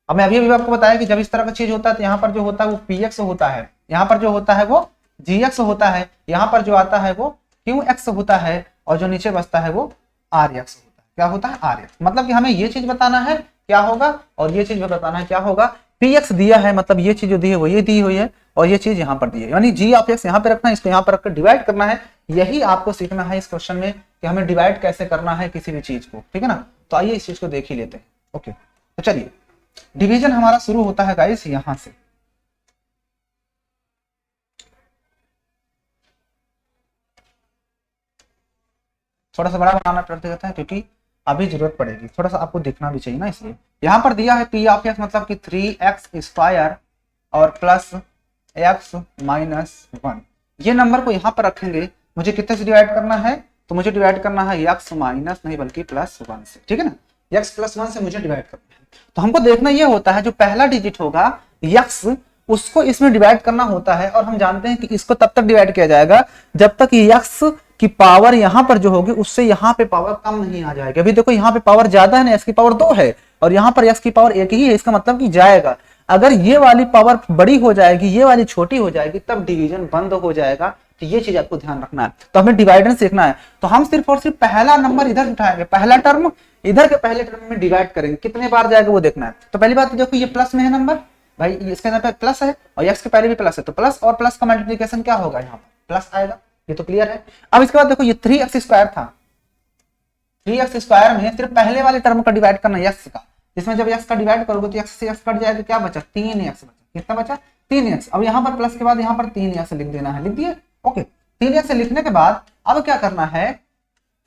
अब मैं अभी आपको बताया कि जब इस तरह का चीज होता है तो यहाँ पर जो होता है वो Px होता है, यहाँ पर जो होता है वो gx होता है, यहाँ पर जो आता है वो Qx होता है, और जो नीचे बचता है वो Rx होता है। क्या होता है? Rx। मतलब कि हमें ये चीज बताना है क्या होगा और ये चीज बताना है क्या होगा, पी एक्स दिया है, मतलब ये चीज जो दी है वो ये दी हुई है और ये चीज यहाँ पर दी है, यानी जी ऑफ एक्स यहाँ पे रखना है, इसको यहाँ पर रखकर डिवाइड करना है। यही आपको सीखना है इस क्वेश्चन में कि हमें डिवाइड कैसे करना है किसी भी चीज को, ठीक है ना। तो आइए इस चीज को देख ही लेते हैं। ओके, तो चलिए डिवीजन हमारा शुरू होता है गाइस यहां से। थोड़ा सा बड़ा बनाना पड़ता है क्योंकि अभी जरूरत पड़ेगी, थोड़ा सा आपको दिखना भी चाहिए ना, इसलिए यहाँ पर दिया है पी ऑफ एक्स मतलब कि 3x² और प्लस x -1। ये नंबर को यहाँ पर रखेंगे, मुझे कितने से डिवाइड करना है, तो मुझे डिवाइड करना है x माइनस नहीं बल्कि +1 से, ठीक है ना, x +1 से मुझे डिवाइड करना है। तो हमको देखना ये होता है जो पहला डिजिट होगा x उसको इसमें डिवाइड करना होता है, और हम जानते हैं कि इसको तब तक डिवाइड किया जाएगा जब तक x की पावर यहाँ पर जो होगी उससे यहाँ पे पावर कम नहीं आ जाएगी। अभी देखो यहाँ पे पावर ज्यादा है ना, x की पावर 2 है और यहाँ पर x की पावर 1 ही है, इसका मतलब कि जाएगा। अगर ये वाली पावर बड़ी हो जाएगी, ये वाली छोटी हो जाएगी, तब डिवीजन बंद हो जाएगा। तो ये चीज आपको ध्यान रखना है। तो हमें डिवाइडेंस सीखना है, तो हम सिर्फ और सिर्फ पहला नंबर इधर उठाएंगे, पहला टर्म इधर के पहले टर्म में डिवाइड करेंगे, कितने बार जाएगा वो देखना है। तो पहली बात देखो ये प्लस में है नंबर, भाई इसके अंदर प्लस है और x के पहले भी प्लस है, तो प्लस और प्लस का मल्टीप्लिकेशन क्या होगा, यहाँ पर प्लस आएगा, ये तो क्लियर है। अब इसके बाद देखो ये 3x² था, 3x² में सिर्फ पहले वाले टर्म का डिवाइड करना x का, इसमें जब x का डिवाइड करोगे तो x से x कट जाएगा, क्या बचा 3x बचा, कितना बचा 3x। अब यहाँ पर प्लस के बाद यहाँ पर 3x लिख देना है, लिख दिए। ओके, 3x लिखने के बाद अब क्या करना है,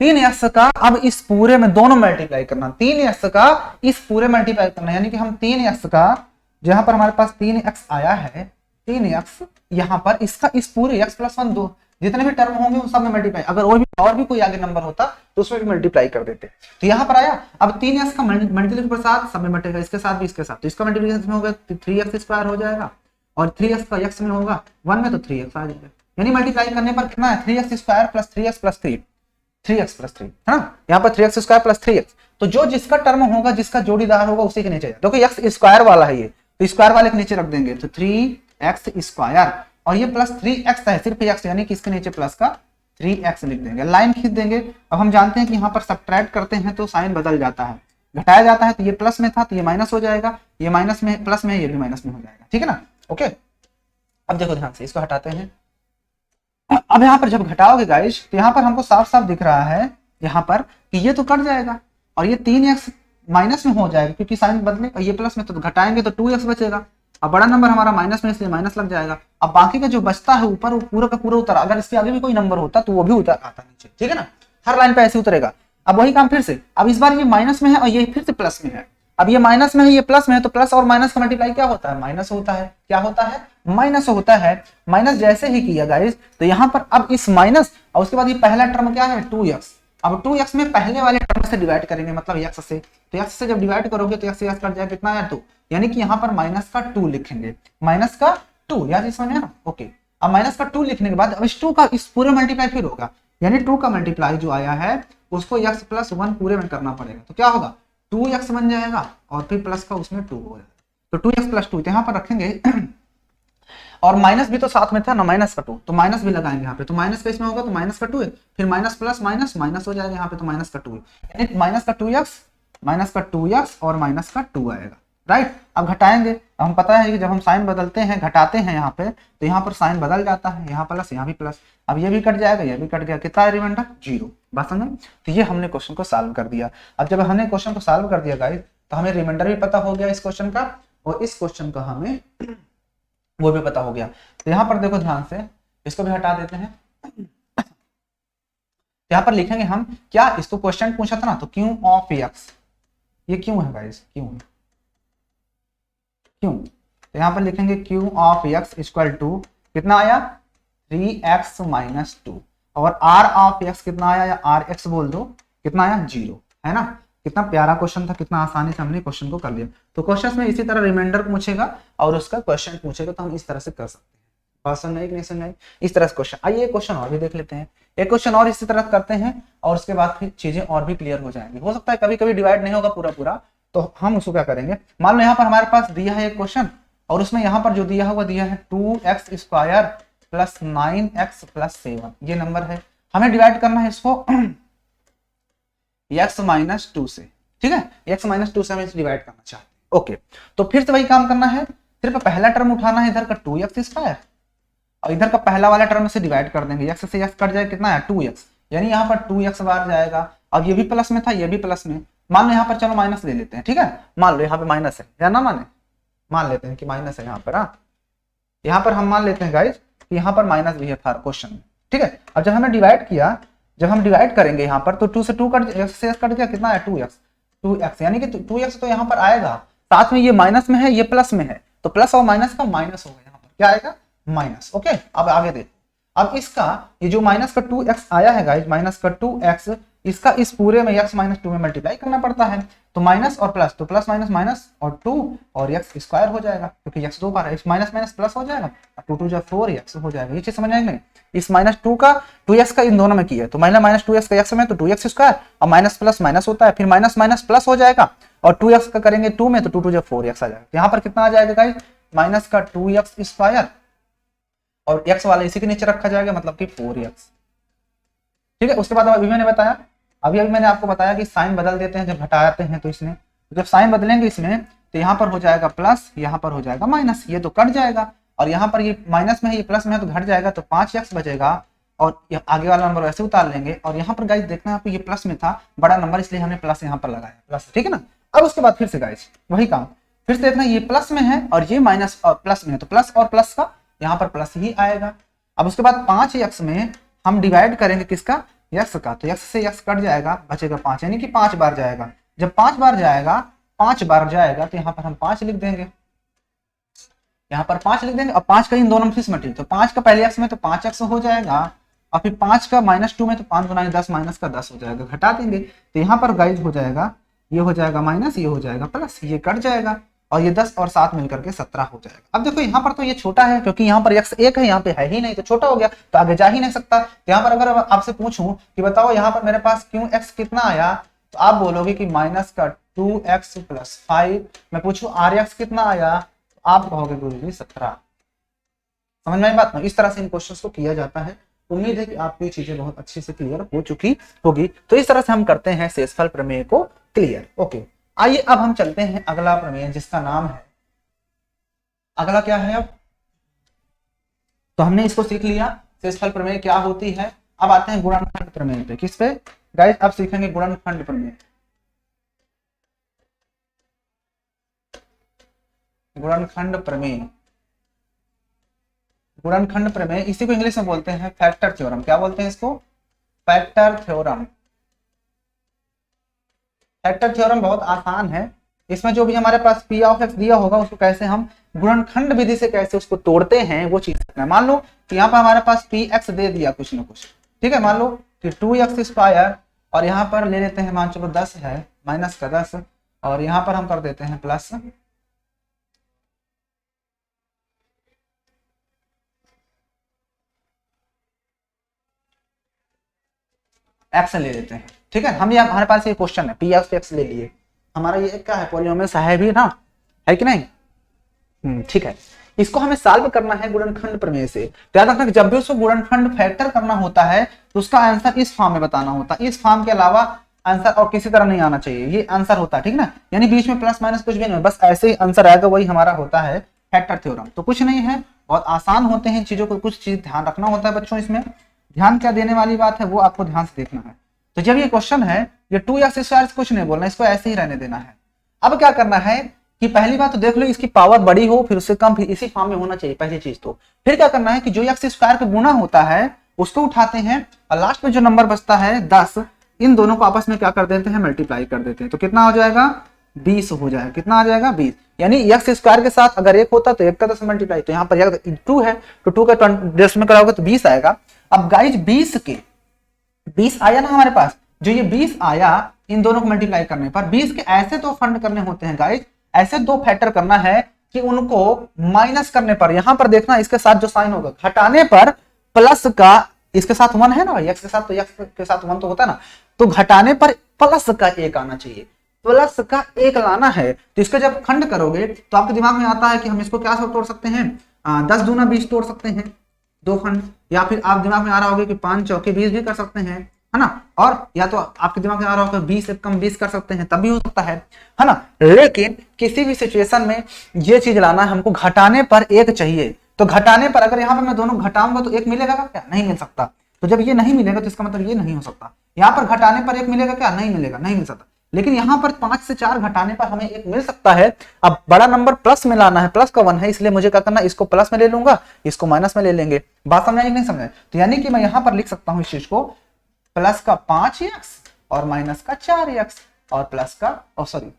3x का अब इस पूरे में दोनों मल्टीप्लाई करना, 3x का इस पूरे मल्टीप्लाई करना, यानी कि हम 3x का जहां पर हमारे पास 3x आया है, 3x यहाँ पर इसका इस पूरे x +1 2 जितने भी टर्म होंगे उन सब में मल्टीप्लाई, अगर और भी कोई आगे नंबर होता तो उसमें भी मल्टीप्लाई कर देते। तो यहाँ पर आया, अब 3x का मल्टीप्लाई के साथ सब में मल्टीप्लाई, इसके साथ भी इसके साथ, तो इसका मल्टीप्लिकेशन में होगा 3x² हो जाएगा और 3x का x में होगा 1 में, तो 3x आ जाएगा। यानी मल्टीप्लाई करने पर कितना है 3x² + 3x + 3, 3x + 3 है ना, यहाँ पर 3x² + 3x। तो जो जिसका टर्म होगा, जिसका जोड़ीदार होगा उसी के नीचे, देखो x² वाला है ये, तो स्क्वायर वाले के नीचे रख देंगे, तो 3x² और ये प्लस 3x है, सिर्फ x, यानी कि इसके नीचे प्लस का 3x लिख देंगे, लाइन खींच देंगे। अब हम जानते हैं कि यहाँ पर सब्ट्रैक्ट करते हैं तो साइन बदल जाता है, घटाया जाता है, तो ये प्लस में था तो ये माइनस हो जाएगा, ये माइनस में प्लस में, ये भी माइनस में हो जाएगा, ठीक है ना। ओके, अब देखो ध्यान से, इसको हटाते हैं। अब यहाँ पर जब घटाओगे गाइस, तो यहाँ पर हमको साफ साफ दिख रहा है यहाँ पर कि ये तो कट जाएगा और ये 3x माइनस में हो जाएगा क्योंकि साइन बदले, ये प्लस में, तो घटाएंगे तो 2x बचेगा। अब बड़ा नंबर हमारा माइनस में, इसलिए माइनस लग जाएगा। अब बाकी का जो बचता है ऊपर, वो पूरा का पूरा उतर, अगर इसके आगे भी कोई नंबर होता तो वो भी उतर आता नीचे, ठीक है ना, हर लाइन पे ऐसे उतरेगा। अब वही काम फिर से, अब इस बार ये माइनस में है और ये फिर से प्लस में है, अब ये माइनस में है, ये प्लस में है, तो प्लस और माइनस का मल्टीप्लाई क्या होता है, माइनस होता है। क्या होता है, माइनस होता है। माइनस जैसे ही किया गाइस, तो यहाँ पर अब इस माइनस और उसके बाद ये पहला टर्म क्या है 2x, अब 2x में पहले वाले टर्म से डिवाइड करेंगे, मतलब x से, तो x से जब डिवाइड करोगे तो x से x कट जाएगा, कितना है 2, यानी कि यहाँ पर माइनस का 2 लिखेंगे, माइनस का 2, याद इसमें है ना। ओके, अब माइनस का 2 लिखने के बाद अब इस 2 का इस पूरे मल्टीप्लाई फिर होगा, यानी 2 का मल्टीप्लाई जो आया है उसको x +1 पूरे में करना पड़ेगा, तो क्या होगा 2x बन जाएगा और फिर प्लस का उसमें 2 हो जाएगा, तो 2x + 2 यहाँ पर रखेंगे और माइनस भी तो साथ में था ना, माइनस का 2, तो माइनस भी लगाएंगे यहाँ पे, तो माइनस का इसमें होगा तो माइनस का 2 है, फिर माइनस प्लस माइनस माइनस हो जाएगा यहाँ पे, तो माइनस का 2 है, यानी माइनस का 2x और माइनस का 2 आएगा, राइट। अब घटाएंगे, अब हम पता है कि जब हम साइन बदलते हैं, घटाते हैं यहाँ पे, तो यहाँ पर साइन बदल जाता है, यहाँ प्लस यहाँ भी प्लस, अब ये भी कट जाएगा, ये भी कट गया, कितना है रिमाइंडर 0, बात समझ। तो ये हमने क्वेश्चन को सॉल्व कर दिया। अब जब हमने क्वेश्चन को सॉल्व कर दिया गाइस, तो हमें रिमाइंडर भी पता हो गया इस क्वेश्चन का, और इस क्वेश्चन का हमें वो भी पता हो गया। तो यहाँ पर देखो ध्यान से, इसको भी हटा देते हैं। यहाँ पर लिखेंगे हम क्या, इसको क्वेश्चन पूछा था ना, तो क्यू ऑफ एक्स, ये क्यों है गाइस, क्यों है, क्यों, तो यहाँ पर लिखेंगे q of x equal to कितना आया 3x - 2, और r ऑफ x कितना आया, या आर एक्स बोल दो, कितना आया 0, है ना। कितना प्यारा क्वेश्चन था, कितना आसानी से हमने क्वेश्चन को कर लिया। तो क्वेश्चन में इसी तरह रिमाइंडर पूछेगा और उसका क्वेश्चन पूछेगा, तो हम इस तरह से कर सकते हैं। बात समझ आई कि नहीं समझ आई, इस तरह से क्वेश्चन। आइए एक क्वेश्चन और भी देख लेते हैं, एक क्वेश्चन और इसी तरह करते हैं और उसके बाद फिर चीजें और भी क्लियर हो जाएंगी। हो सकता है कभी कभी डिवाइड नहीं होगा पूरा पूरा, तो हम उसको क्या करेंगे, मान लो यहाँ पर हमारे पास दिया है एक क्वेश्चन और उसमें यहाँ पर जो दिया हुआ दिया है 2x² + 9x + 7, ये नंबर है, हमें डिवाइड करना है इसको x - 2 से, ठीक है, x - 2 से हमें डिवाइड करना चाहते हैं। ओके, तो फिर से वही काम करना है, सिर्फ पहला टर्म उठाना है इधर का 2x स्क्वायर और इधर का पहला वाला टर्म से डिवाइड कर देंगे, x से x कट जाएगा, कितना है 2x, यानी यहाँ पर 2x बार जाएगा। अब ये भी प्लस में था, ये भी प्लस में, मान लो यहाँ पर चलो माइनस ले लेते हैं, ठीक है, मान लो यहाँ पे माइनस है या ना माने, मान लेते हैं कि माइनस है यहाँ पर। हाँ, यहाँ पर हम मान लेते हैं गाइज कि यहाँ पर माइनस भी है क्वेश्चन में, ठीक है। अब जब हमने डिवाइड किया, जब हम डिवाइड करेंगे यहाँ पर तो 2 से 2 कट, x से x कट गया, कितना है 2x, यानी कि 2x तो यहाँ पर आएगा, साथ में ये माइनस में है, ये प्लस में है, तो प्लस और माइनस का माइनस होगा, यहाँ पर क्या आएगा माइनस। ओके, अब आगे देखो, अब इसका ये जो माइनस का 2x आया है गाइज, माइनस का 2x, इसका इस पूरे में x माइनस 2 में मल्टीप्लाई करना पड़ता है, तो माइनस और प्लस, तो प्लस माइनस माइनस और 2 और x स्क्वायर हो जाएगा, क्योंकि x 2 बार है, इस माइनस माइनस प्लस हो जाएगा, 2 2 जा 4x हो जाएगा। ये चीज समझ आएगी नहीं, इस माइनस 2 का 2x का इन दोनों में किया है, तो माइनस 2x का x में तो 2x स्क्वायर और माइनस प्लस माइनस होता है, फिर माइनस माइनस प्लस हो जाएगा और 2x का करेंगे 2 में तो 2 2 जा 4x आ जाएगा। यहाँ पर कितना आ जाएगा गाइस, माइनस का 2x स्क्वायर और x वाला इसी के नीचे रखा जाएगा, मतलब कि 4x, ठीक है। उसके बाद अभी मैंने बताया, अभी मैंने आपको बताया कि साइन बदल देते हैं जब घटाते हैं, तो इसमें जब साइन बदलेंगे इसमें तो यहाँ पर हो जाएगा प्लस, यहाँ पर हो जाएगा माइनस, ये तो कट जाएगा, और यहाँ पर ये माइनस में है, ये प्लस में है, तो घट जाएगा, तो 5x बचेगा और आगे वाला नंबर वैसे उतार लेंगे। और यहाँ पर गाइस देखना है, ये प्लस में था बड़ा नंबर, इसलिए हमने प्लस यहाँ पर लगाया, प्लस, ठीक है ना। अब उसके बाद फिर से गाइस वही काम, फिर से देखना ये प्लस में है और ये माइनस और प्लस में है, तो प्लस और प्लस का यहाँ पर प्लस ही आएगा। अब उसके बाद 5x में हम डिवाइड करेंगे किसका, x का, तो x से x कट जाएगा, बचेगा 5, यानी कि 5 बार जाएगा। जब 5 बार जाएगा, 5 बार जाएगा तो यहाँ पर हम 5 लिख देंगे, यहाँ पर 5 लिख देंगे। अब 5 का इन दोनों में फिर मल्टीप्लाई, तो 5 का पहले x में तो 5x हो जाएगा, और फिर 5 का -2 में तो 5 गुना 10 माइनस का 10 हो जाएगा, घटा देंगे, तो यहाँ पर गाइज हो जाएगा, ये हो जाएगा माइनस, ये हो जाएगा प्लस, ये कट जाएगा और ये 10 और 7 मिलकर के 17 हो जाएगा। अब देखो यहाँ पर तो ये छोटा है, क्योंकि यहाँ पर x 1 है, यहाँ पे है ही नहीं, तो छोटा हो गया, तो आगे जा ही नहीं सकता। तो यहाँ पर अगर आपसे पूछूं कि बताओ यहाँ पर मेरे पास क्यों x कितना आया, तो आप बोलोगे कि माइनस का 2x प्लस 5, मैं पूछूं rx कितना आया, तो आप कहोगे गुरुजी 17। समझ में बात ना, इस तरह से इन क्वेश्चंस को किया जाता है। उम्मीद है कि आपको ये चीजें बहुत अच्छे से क्लियर हो चुकी होगी। तो इस तरह से हम करते हैं शेषफल प्रमेय को क्लियर। ओके, आइए अब हम चलते हैं अगला प्रमेय, जिसका नाम है, अगला क्या है, अब तो हमने इसको सीख लिया शेषफल प्रमेय क्या होती है। अब आते हैं गुणनखंड प्रमेय पे। किस पे गाइस, अब सीखेंगे गुणनखंड प्रमेय। गुणनखंड प्रमेय, गुणनखंड प्रमेय, इसी को इंग्लिश में बोलते हैं फैक्टर थ्योरम। क्या बोलते हैं इसको, फैक्टर थ्योरम। फैक्टर थ्योरम बहुत आसान है, इसमें जो भी हमारे पास p ऑफ x दिया होगा उसको कैसे हम गुणनखंड विधि से कैसे उसको तोड़ते हैं वो चीज है। मान लो कि यहाँ पर हमारे पास px दे दिया कुछ ना कुछ, ठीक है, मान लो कि 2x स्क्वायर और यहाँ पर ले लेते हैं, मान चलो 10 है, माइनस का 10, और यहाँ पर हम कर देते हैं प्लस x ले लेते हैं, ठीक है। हम ये हमारे पास ये क्वेश्चन है, p ऑफ x ले लिए, हमारा ये क्या है, पॉलीनोमियल है भी ना, है कि नहीं, ठीक है। इसको हमें सॉल्व करना है गुणनखंड प्रमेय से। तो याद रखना कि जब भी उसको गुणनखंड फैक्टर करना होता है तो उसका आंसर इस फॉर्म में बताना होता है, इस फॉर्म के अलावा आंसर और किसी तरह नहीं आना चाहिए, ये आंसर होता है, ठीक ना, यानी बीच में प्लस माइनस कुछ भी नहीं, बस ऐसे ही आंसर आएगा, वही हमारा होता है फैक्टर थ्योरम। तो कुछ नहीं है, बहुत आसान होते हैं चीजों को, कुछ चीज ध्यान रखना होता है बच्चों, इसमें ध्यान क्या देने वाली बात है वो आपको ध्यान से देखना है। तो जब ये क्वेश्चन है, ये 2x स्क्वायर कुछ नहीं बोलना, इसको ऐसे ही रहने देना है। अब क्या करना है कि पहली बात तो देख लो, इसकी पावर बड़ी हो फिर उससे कम, फिर इसी फॉर्म में होना चाहिए पहली चीज। तो फिर क्या करना है कि जो x स्क्वायर का गुना होता है उसको उठाते हैं और लास्ट में जो नंबर बचता है 10, इन दोनों को आपस में क्या कर देते हैं, मल्टीप्लाई कर देते हैं, तो कितना हो जाएगा 20 हो जाएगा, कितना आ जाएगा 20, यानी x स्क्वायर के साथ अगर 1 होता तो 1 का 10 मल्टीप्लाई, तो यहाँ पर 2 है तो 2 का 10 में कराओगे तो 20 आएगा। अब गाइज 20 आया ना हमारे पास, जो ये 20 आया इन दोनों को मल्टीप्लाई करने पर 20 के ऐसे दो फंड करने होते हैं गाइज, ऐसे दो फैक्टर करना है कि उनको माइनस करने पर, यहां पर देखना इसके साथ जो साइन होगा, घटाने पर प्लस का, इसके साथ 1 है ना, x के साथ, तो x के साथ 1 तो होता है ना, तो घटाने पर प्लस का 1 आना चाहिए, प्लस का 1 लाना है। तो इसका जब खंड करोगे तो आपके दिमाग में आता है कि हम इसको क्या सब तोड़ सकते हैं, 10 दूना 20 तोड़ सकते हैं, 2 खंड, या फिर आप दिमाग में आ रहा होगा कि 5 चौके 20 भी कर सकते हैं, है ना। और या तो आपके दिमाग में आ रहा होगा 20 एक कम 20 कर सकते हैं, तब भी हो सकता है ना। लेकिन किसी भी सिचुएशन में ये चीज लाना है हमको, घटाने पर एक चाहिए। तो घटाने पर अगर यहाँ पर मैं दोनों घटाऊंगा तो एक मिलेगा क्या? नहीं मिल सकता। तो जब ये नहीं मिलेगा तो इसका मतलब ये नहीं हो सकता। यहाँ पर घटाने पर एक मिलेगा क्या? नहीं मिलेगा, नहीं मिल सकता। लेकिन यहाँ पर 5 से 4 घटाने पर हमें एक मिल सकता है। अब बड़ा नंबर प्लस में लाना है, प्लस का 1 है, इसलिए मुझे क्या करना है, इसको प्लस में ले लूंगा, इसको माइनस में ले लेंगे। बात समझ नहीं समझ? तो यानी कि मैं यहाँ पर लिख सकता हूँ इस चीज को, प्लस का 5x और माइनस का 4x और प्लस का सॉरी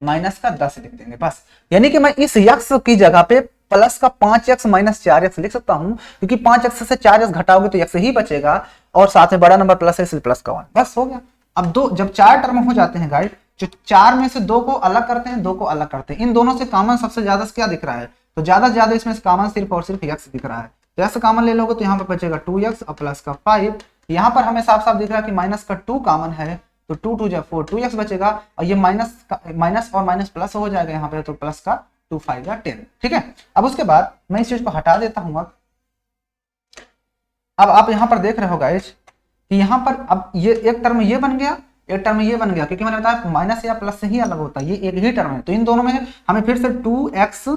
माइनस का 10 लिख देंगे बस। यानी कि मैं इस यक्स की जगह पे प्लस का 5x माइनस 4x लिख सकता हूं, क्योंकि 5x से 4x घटाओगे तो x ही बचेगा और साथ में बड़ा नंबर प्लस है इसलिए प्लस का 1, बस हो गया। अब दो जब 4 टर्म हो जाते हैं गाइड, जो 4 में से 2 को अलग करते हैं, 2 को अलग करते हैं, इन दोनों से कॉमन सबसे ज्यादा क्या दिख रहा है? तो ज्यादा से ज्यादा इसमें से कॉमन सिर्फ और सिर्फ x दिख रहा है। तो x कॉमन ले लोगे तो यहाँ पर बचेगा 2x और प्लस का 5। यहाँ पर हमें साफ साफ दिख रहा है कि माइनस का 2 कॉमन है, तो 2 2 4 2x बचेगा, और ये माइनस और माइनस प्लस हो जाएगा यहाँ पे, तो प्लस का 2 5 10। ठीक है। अब उसके बाद मैं इस चीज को हटा देता हूँ। अब आप यहाँ पर देख रहे हो गाइस कि यहाँ पर अब ये एक टर्म ये बन गया, एक टर्म ये बन गया, क्योंकि मैंने बताया माइनस या प्लस से ही अलग होता है, ये एक ही टर्म है। तो इन दोनों में हमें फिर से 2x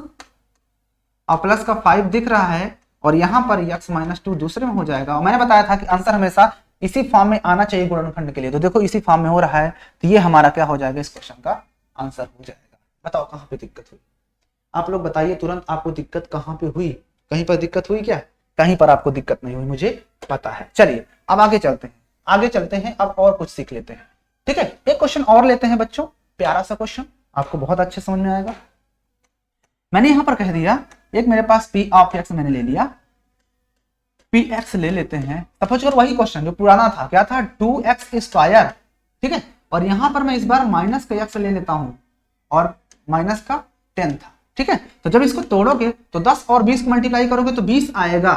और प्लस का 5 दिख रहा है, और यहाँ पर x माइनस 2 दूसरे में हो जाएगा। और मैंने बताया था कि आंसर हमेशा इसी फॉर्म में आना चाहिए गुणनखंड के लिए। तो देखो इसी फॉर्म में हो रहा है, तो ये हमारा क्या हो जाएगा, इस क्वेश्चन का आंसर हो जाएगा। बताओ कहाँ पे दिक्कत हुई? आप लोग बताइए तुरंत, आपको दिक्कत कहाँ पे हुई? कहीं पर दिक्कत हुई क्या? कहीं पर आपको दिक्कत नहीं हुई, मुझे पता है। चलिए अब आगे चलते हैं, आगे चलते हैं, अब और कुछ सीख लेते हैं। ठीक है, एक क्वेश्चन और लेते हैं बच्चों, प्यारा सा क्वेश्चन, आपको बहुत अच्छे समझ में आएगा। मैंने यहां पर कह दिया, एक मेरे पास p ऑफ x मैंने ले लिया, px ले लेते हैं। सपोज करो वही क्वेश्चन जो पुराना था, क्या था, 2x स्क्वायर। ठीक है, और यहां पर मैं इस बार माइनस का x ले लेता हूं और माइनस का 10 था। ठीक है, तो जब इसको तोड़ोगे तो 10 और 20 को मल्टीप्लाई करोगे तो 20 आएगा,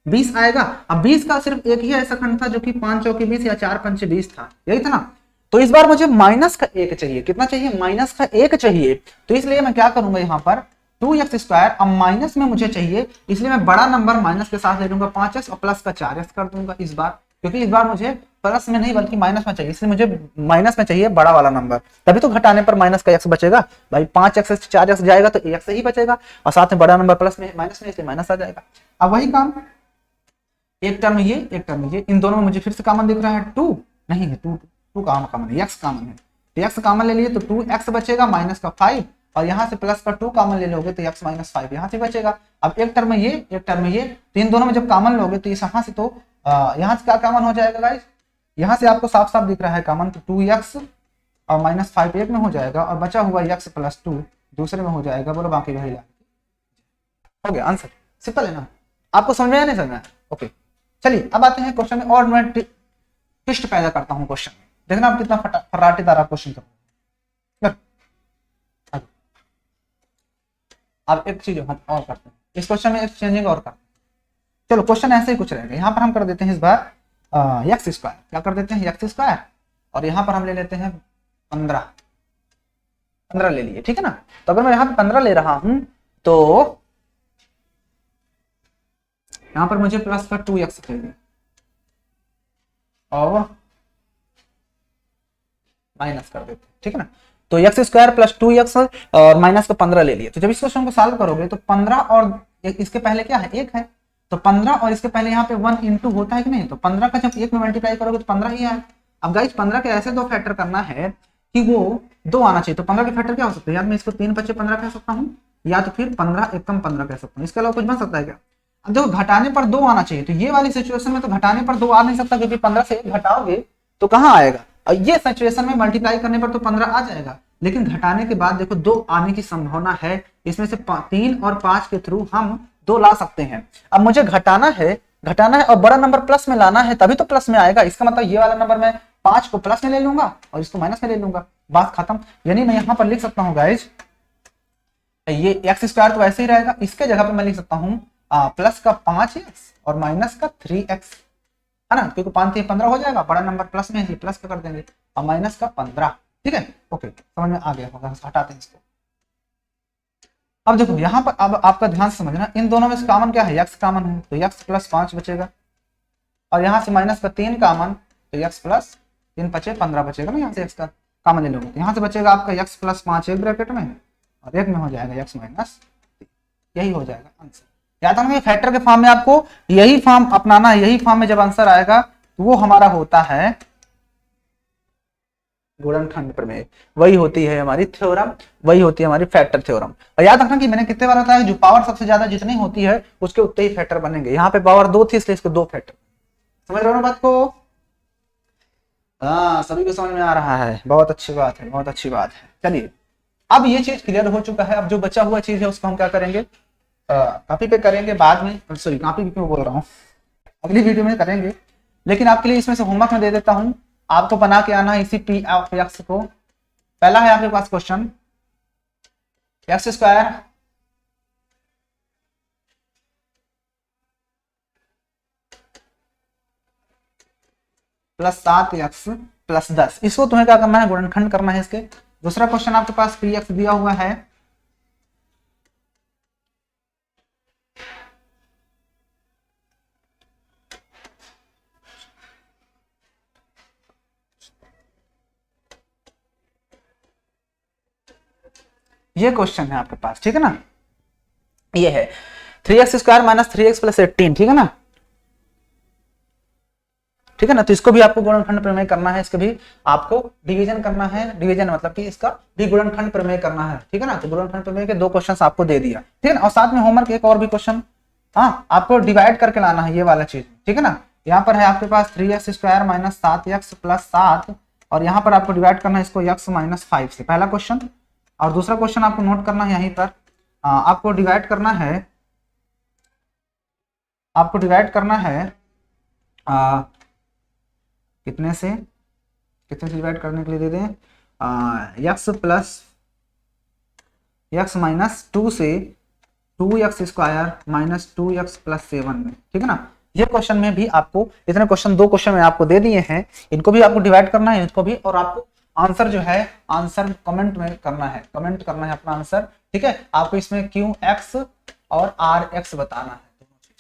20 आएगा। अब 20 का सिर्फ एक ही ऐसा खंड था जो कि 5 चौके 20 या 4 पंचे 20 था, यही था ना। तो इस बार मुझे माइनस का 1 चाहिए। कितना चाहिए? माइनस का 1 चाहिए। तो इसलिए मैं क्या करूंगा, यहाँ पर 2x स्क्वायर, अब माइनस में मुझे चाहिए, इसलिए मैं बड़ा नंबर माइनस के साथ ले लूंगा 5x और प्लस का 4x कर दूंगा इस बार, क्योंकि इस बार मुझे प्लस में नहीं बल्कि माइनस में चाहिए, इसलिए मुझे माइनस में चाहिए बड़ा वाला नंबर। तभी तो घटाने पर माइनस का x बचेगा भाई, 5x से 4x जाएगा तो x ही बचेगा, और साथ में बड़ा नंबर प्लस में माइनस में, इसलिए माइनस आ जाएगा। अब वही काम, एक टर्म ये, एक टर्म ये, इन दोनों में मुझे फिर से कॉमन दिख रहा है 2 नहीं है, 2 कॉमन है, x कॉमन है, तो x कॉमन ले लिए तो 2x बचेगा माइनस का 5, और यहाँ से प्लस का 2 कॉमन ले लोगे तो x माइनस 5 यहाँ से बचेगा। अब एक टर्म ये, एक टर्म ये, तो इन दोनों में जब कॉमन लोगे तो यहाँ से तो यहाँ से क्या कॉमन हो जाएगा गाइस, यहाँ से आपको साफ साफ दिख रहा है कॉमन, तो 2x और माइनस 5 एक में हो जाएगा, और बचा हुआ x प्लस 2 दूसरे में हो जाएगा। बोलो बाकी वही हो गया आंसर, सिंपल है ना। आपको समझ में आया नहीं समझ में आया? ओके, चलिए अब आते हैं क्वेश्चन में, और मैं ट्विस्ट पैदा करता हूँ क्वेश्चन में, देखना आप कितना फर्राटेदार आप क्वेश्चन करोगे। अब एक चीज हम और करते हैं इस क्वेश्चन में, एक चेंजिंग और करते हैं। चलो क्वेश्चन ऐसे ही कुछ रहेगा, यहाँ पर हम कर देते हैं इस बार एक्स स्क्वायर, क्या कर देते हैं, एक्स स्क्वायर, और यहाँ पर हम ले लेते हैं 15 ले लिए। ठीक है ना। तो अगर मैं यहाँ पे 15 ले रहा हूं तो यहाँ पर मुझे प्लस का 2x चाहिए और माइनस कर देते हैं। ठीक है ना। तो एक्स स्क्वायर प्लस 2x और माइनस का 15 ले लिए। तो जब इस क्वेश्चन को सॉल्व करोगे तो 15 और इसके पहले क्या है, 1 है, तो 15 और इसके पहले यहाँ पे 1 इंटू होता है कि नहीं, तो 15 का जब 1 में मल्टीप्लाई करोगे तो 15 ही है। अब गाइस 15 के ऐसे दो फैक्टर करना है कि वो 2 आना चाहिए। तो 15 के फैक्टर क्या हो सकते हैं, या मैं इसको 3 5 15 कह सकता हूँ, या तो फिर 15 एकम 15 कह सकता हूँ। इसके अलावा कुछ बन सकता है क्या? अब देखो घटाने पर 2 आना चाहिए, तो ये वाली सिचुएशन में तो घटाने पर 2 आ नहीं सकता, क्योंकि 15 से 1 घटाओगे तो कहाँ आएगा, और ये सिचुएशन में मल्टीप्लाई करने पर तो 15 आ जाएगा, लेकिन घटाने के बाद देखो 2 आने की संभावना है। इसमें से 3 और 5 के थ्रू हम 2 ला सकते हैं। अब मुझे घटाना है और बड़ा नंबर प्लस में लाना है, तभी तो प्लस में आएगा। इसका मतलब ये वाला नंबर मैं 5 को प्लस में ले लूंगा और इसको माइनस में ले लूंगा, बात खत्म। यानी मैं यहाँ पर लिख सकता हूँ गाइज, ये एक्स स्क्वायर तो ऐसे ही रहेगा, इसके जगह पर मैं लिख सकता हूँ प्लस का 5x और माइनस का 3x, है ना, क्योंकि 5 से 15 हो जाएगा, बड़ा नंबर प्लस में है प्लस का कर देंगे, और माइनस का 15। ठीक है, ओके, समझ में आ गया होगा, हटाते हैं इसको। अब देखो यहाँ पर अब आपका ध्यान से समझना, इन दोनों में से कॉमन क्या है, x कॉमन है, तो x प्लस 5 बचेगा, और यहाँ से माइनस का 3 कॉमन, तो x प्लस 3 5 15 बचेगा ना, यहाँ से x का कॉमन ले लोगे तो यहाँ से बचेगा आपका x प्लस 5 एक ब्रैकेट में और एक में हो जाएगा x माइनस, यही हो जाएगा आंसर। याद रखना फैक्टर के फॉर्म में आपको यही फॉर्म अपनाना है, यही फॉर्म में जब आंसर आएगा तो वो हमारा होता है गुणनखंड प्रमेय, वही होती है हमारी थ्योरम, वही होती है हमारी फैक्टर थ्योरम। और याद रखना कि मैंने कितने बार बताया जो पावर सबसे ज्यादा जितनी होती है उसके उतने ही फैक्टर बनेंगे। यहाँ पे पावर 2 थी इसलिए इसको 2 फैक्टर। समझ रहे हो ना बात को? हाँ, सभी को समझ में आ रहा है, बहुत अच्छी बात है, बहुत अच्छी बात है। चलिए अब ये चीज क्लियर हो चुका है। अब जो बचा हुआ चीज है उसको हम क्या करेंगे, कॉपी पे करेंगे बाद में, सॉरी कॉपी पे क्यों बोल रहा हूँ, अगली वीडियो में करेंगे। लेकिन आपके लिए इसमें से होमवर्क में दे देता हूं, आपको बना के आना है इसी पी ऑफ एक्स को। पहला है आपके पास question, x square plus 7x plus 10, इसको तुम्हें क्या करना है, गुणनखंड करना है इसके। दूसरा क्वेश्चन आपके पास पी एक्स दिया हुआ है, ये क्वेश्चन है आपके पास, ठीक है ना। ये है 3x square minus 3x plus 18, ठीक है ना, ठीक है ना। तो इसको भी आपको गुणनखंड प्रमेय करना है, इसको भी आपको डिवीजन करना है, डिवीजन मतलब कि इसका भी गुणनखंड प्रमेय करना है, ठीक है ना। तो गुणनखंड प्रमेय के 2 क्वेश्चन आपको दे दिया, ठीक है ना। और साथ में होमवर्क एक और भी क्वेश्चन, हाँ आपको डिवाइड करके लाना है ये वाला चीज, ठीक है ना। यहाँ पर है आपके पास 3x square minus 7x plus 7 और यहाँ पर आपको डिवाइड करना है इसको x माइनस 5 से, पहला क्वेश्चन। और दूसरा क्वेश्चन आपको नोट करना है यहीं पर, आपको डिवाइड करना है, आपको डिवाइड करना है कितने से डिवाइड करने के लिए दे दें, x प्लस x माइनस 2 से 2x square minus 2x plus 7 में, ठीक है ना। ये क्वेश्चन में भी आपको इतने क्वेश्चन 2 क्वेश्चन में आपको दे दिए हैं, इनको भी आपको डिवाइड करना है, इसको भी, और आपको आंसर जो है आंसर कमेंट में करना है, कमेंट करना है अपना आंसर, ठीक है। आपको इसमें QX और RX बताना है,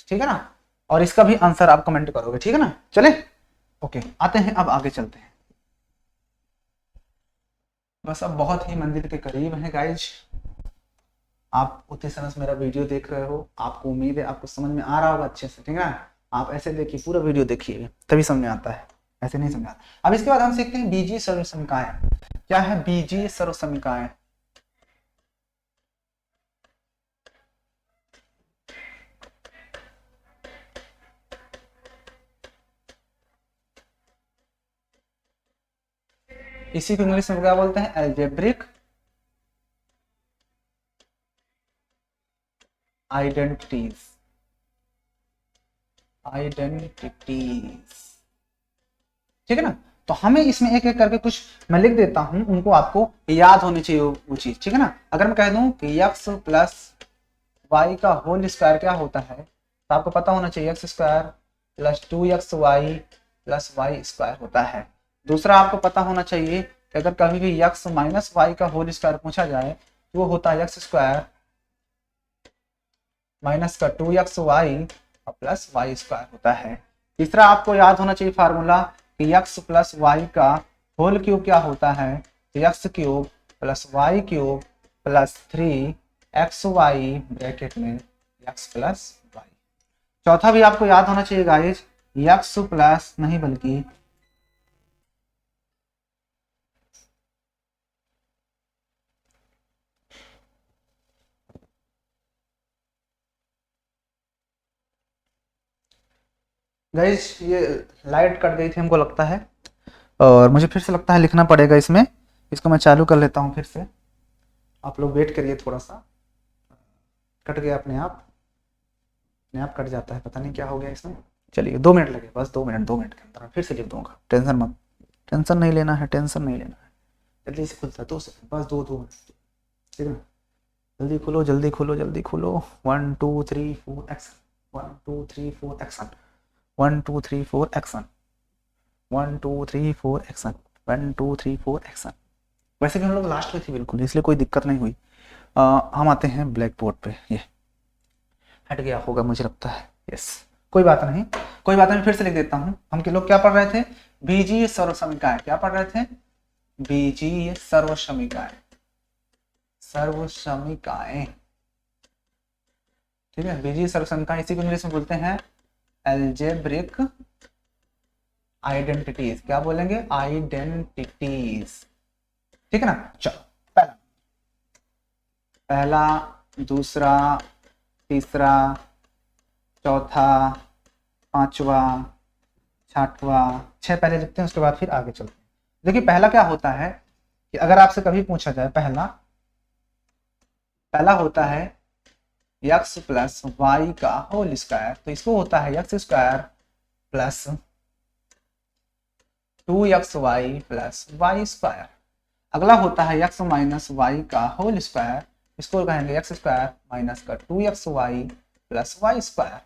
ठीक है ना। और इसका भी आंसर आप कमेंट करोगे, ठीक है ना। चले ओके, आते हैं अब आगे चलते हैं। बस अब बहुत ही मंदिर के करीब है गाइज, आप उतने समय से मेरा वीडियो देख रहे हो, आपको उम्मीद है आपको समझ में आ रहा होगा अच्छे से, ठीक है। आप ऐसे देखिए, पूरा वीडियो देखिए तभी समझ में आता है, ऐसे नहीं समझ आता। अब इसके बाद हम सीखते हैं बीजीय सर्वसमीकाएं। क्या है बीजीय सर्वसमीकाएं? इसी को इंग्लिश में क्या बोलते हैं, अलजेब्रिक आइडेंटिटीज, ठीक है ना। तो हमें इसमें एक एक करके कुछ मैं लिख देता हूं, उनको आपको याद होनी चाहिए वो चीज, ठीक है ना। अगर मैं कह दूं कि x प्लस वाई का होल स्क्वायर क्या होता है, तो आपको पता होना चाहिए x square plus 2xy plus y square होता है। दूसरा आपको पता होना चाहिए कि अगर कभी भी x माइनस वाई का होल स्क्वायर पूछा जाए तो वो होता है x स्क्वायर माइनस का 2xy प्लस वाई स्क्वायर होता है। तीसरा आपको याद होना चाहिए फार्मूला कि x प्लस वाई का होल क्यूब क्या होता है, तो x cube plus y cube plus 3xy bracket में x प्लस वाई। चौथा भी आपको याद होना चाहिए गाइस, x प्लस नहीं बल्कि गाइस ये लाइट कट गई थी हमको लगता है, और मुझे फिर से लगता है लिखना पड़ेगा इसमें। इसको मैं चालू कर लेता हूँ फिर से, आप लोग वेट करिए थोड़ा सा। कट गया अपने आप कट जाता है, पता नहीं क्या हो गया इसमें। चलिए 2 मिनट लगे, बस 2 मिनट, 2 मिनट के अंदर फिर से लिख दूंगा, टेंशन मत, टेंशन नहीं लेना है, टेंशन नहीं लेना है। जल्दी से खुलता है 2 सेकंड, बस 2 मिनट, ठीक है ना। जल्दी खोलो जल्दी खोलो जल्दी खोलो। 1 2 3 4 action, 1 2 3 4 action, 1 2 3 4 action, 1 2 3 4 action, 1 2 3 4 action. वैसे भी हम लोग लास्ट में थे बिल्कुल, इसलिए कोई दिक्कत नहीं हुई। हम आते हैं ब्लैक बोर्ड पे, ये हट गया होगा मुझे लगता है, यस कोई बात नहीं। कोई बात नहीं, फिर से लिख देता हूं। हम के लोग क्या पढ़ रहे थे? बीजीय सर्वसमीकाएं। क्या पढ़ रहे थे? बीजीय सर्वसमीकाएं, सर्वसमीकाएं। ठीक है, बीजीय सर्वसमीकाएं, इसी को इंग्लिश में बोलते हैं एल्जेब्रिक आइडेंटिटीज। क्या बोलेंगे? आइडेंटिटीज। ठीक है ना। चलो, पहला, दूसरा, तीसरा, चौथा, पांचवा, छठवा, 6 पहले लिखते हैं, उसके बाद फिर आगे चलते हैं। देखिए पहला क्या होता है कि अगर आपसे कभी पूछा जाए, पहला होता है x प्लस वाई का होल स्क्वायर, तो इसको होता है x square plus 2xy plus y square. अगला होता है x माइनस वाई का होल स्क्वायर, इसको कहेंगे एक्स स्क्वायर माइनस का 2xy प्लस वाई स्क्वायर।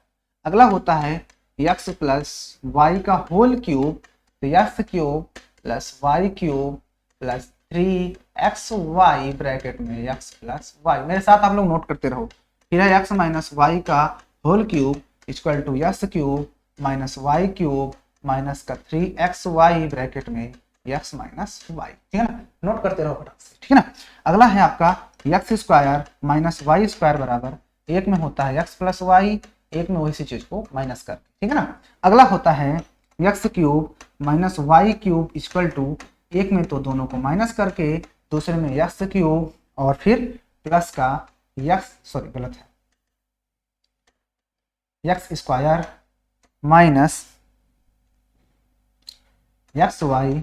अगला होता है x प्लस वाई का होल क्यूब, तो x cube plus y cube plus 3xy bracket में x प्लस वाई। मेरे साथ आप लोग नोट करते रहो। फिर है x माइनस वाई का whole cube equal to x cube minus y cube minus का 3xy ब्रैकेट में x माइनस वाई। ठीक है ना, नोट करते रहो फटाक से। ठीक है ना। अगला है आपका x square minus y square बराबर, एक में होता है x प्लस वाई, एक में वैसी चीज को माइनस कर। ठीक है ना। अगला होता है x cube minus y cube equal to, एक में तो दोनों को माइनस करके, दूसरे में एक्स क्यूब और फिर प्लस का गलत है, x square minus x y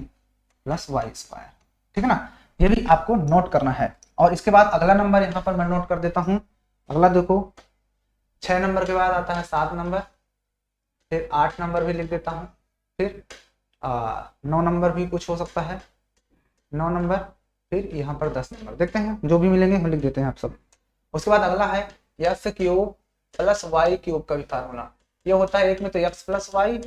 plus y square. ठीक है ना, ये भी आपको नोट करना है। और इसके बाद अगला नंबर यहाँ पर मैं नोट कर देता हूँ। अगला देखो, 6 नंबर के बाद आता है 7 नंबर, फिर 8 नंबर भी लिख देता हूँ, फिर 9 नंबर भी कुछ हो सकता है, 9 नंबर, फिर यहाँ पर 10 नंबर। देखते हैं जो भी मिलेंगे हम लिख देते हैं आप सब। उसके बाद अगला है x cube plus y cube का भी फार्मूला। ये होता है, एक में तो एक्स प्लस वाई,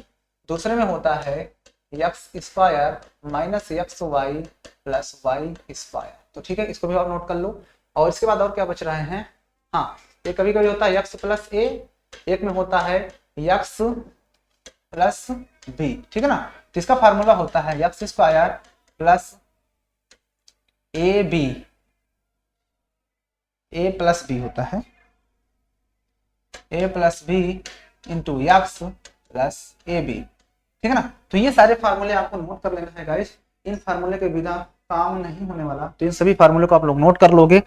दूसरे में होता है x square minus x y plus y square. तो ठीक है, इसको भी आप नोट कर लो। और इसके बाद और क्या बच रहे हैं? हाँ, ये कभी कभी होता है एक्स प्लस ए, एक में होता है एक्स प्लस बी। ठीक है ना, तो इसका फार्मूला होता है x square plus a b, a plus b होता है, a plus b into x plus a b. ठीक है ना। तो ये सारे फार्मूले आपको नोट कर लेना है गाइस। इन फार्मूले के बिना काम नहीं होने वाला, तो इन सभी फार्मूले को आप लोग नोट कर लोगे।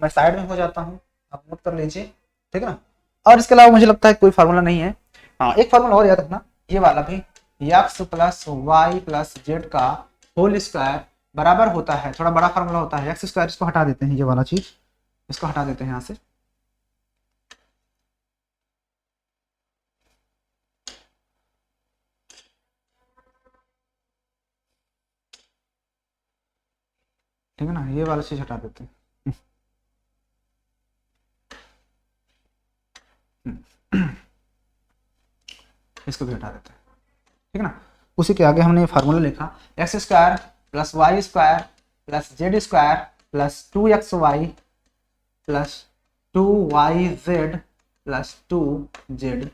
मैं साइड में हो जाता हूँ, आप नोट कर लीजिए। ठीक है ना। और इसके अलावा मुझे लगता है कोई फार्मूला नहीं है। हाँ, एक फार्मूला और याद रखना, ये वाला भी, x plus y plus z whole whole स्क्वायर बराबर होता है, थोड़ा बड़ा फार्मूला होता है एक्स स्क्वायर। इसको हटा देते हैं, ये वाला चीज इसको हटा देते हैं यहाँ से। ठीक है ना, ये वाला चीज हटा देते हैं। इसको भी हटा देते हैं। ठीक है ना। उसी के आगे हमने फार्मूला लिखा, x square plus y square plus z square plus 2xy plus 2yz plus 2zx।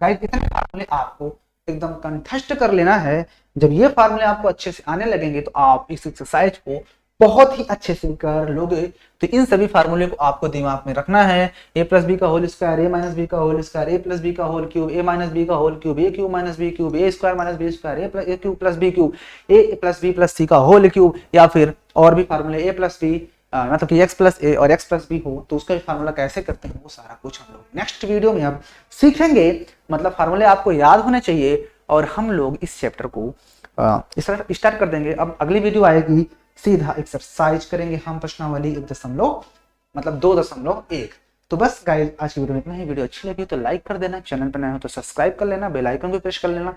Guys, इतने फार्मूले आपको एकदम कंठस्थ कर लेना है। जब ये फार्मूले आपको अच्छे से आने लगेंगे तो आप इस एक्सरसाइज को बहुत ही अच्छे से कर लोगे। तो इन सभी फार्मूले को आपको दिमाग में रखना है। ए प्लस बी का होल स्क्वायर, ए माइनस बी का होल स्क्वायर, ए प्लस बी का होल क्यूब, ए माइनस बी का होल क्यूब, ए क्यूब माइनस बी क्यूब, ए स्क्वायर माइनस बी स्क्वायर, ए क्यूब प्लस बी क्यूब, ए प्लस बी प्लस सी का whole cube, या फिर और भी फार्मूले ए plus B, मतलब कि एक्स प्लस ए और एक्स प्लस बी हो तो उसका फार्मूला कैसे करते हैं, वो सारा कुछ हम लोग नेक्स्ट वीडियो में अब सीखेंगे। मतलब फार्मूले आपको याद होने चाहिए। और हम लोग इस चैप्टर को स्टार्ट कर देंगे। अब अगली वीडियो आएगी, सीधा एक्सरसाइज करेंगे हम प्रश्नावली 2.1। तो बस गाइस, आज की वीडियो में इतना ही। वीडियो अच्छी लगी तो लाइक कर देना, चैनल पर नए हो तो सब्सक्राइब कर लेना, बेल आइकन भी प्रेस कर लेना।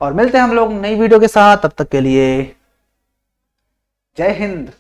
और मिलते हैं हम लोग नई वीडियो के साथ, तब तक के लिए जय हिंद।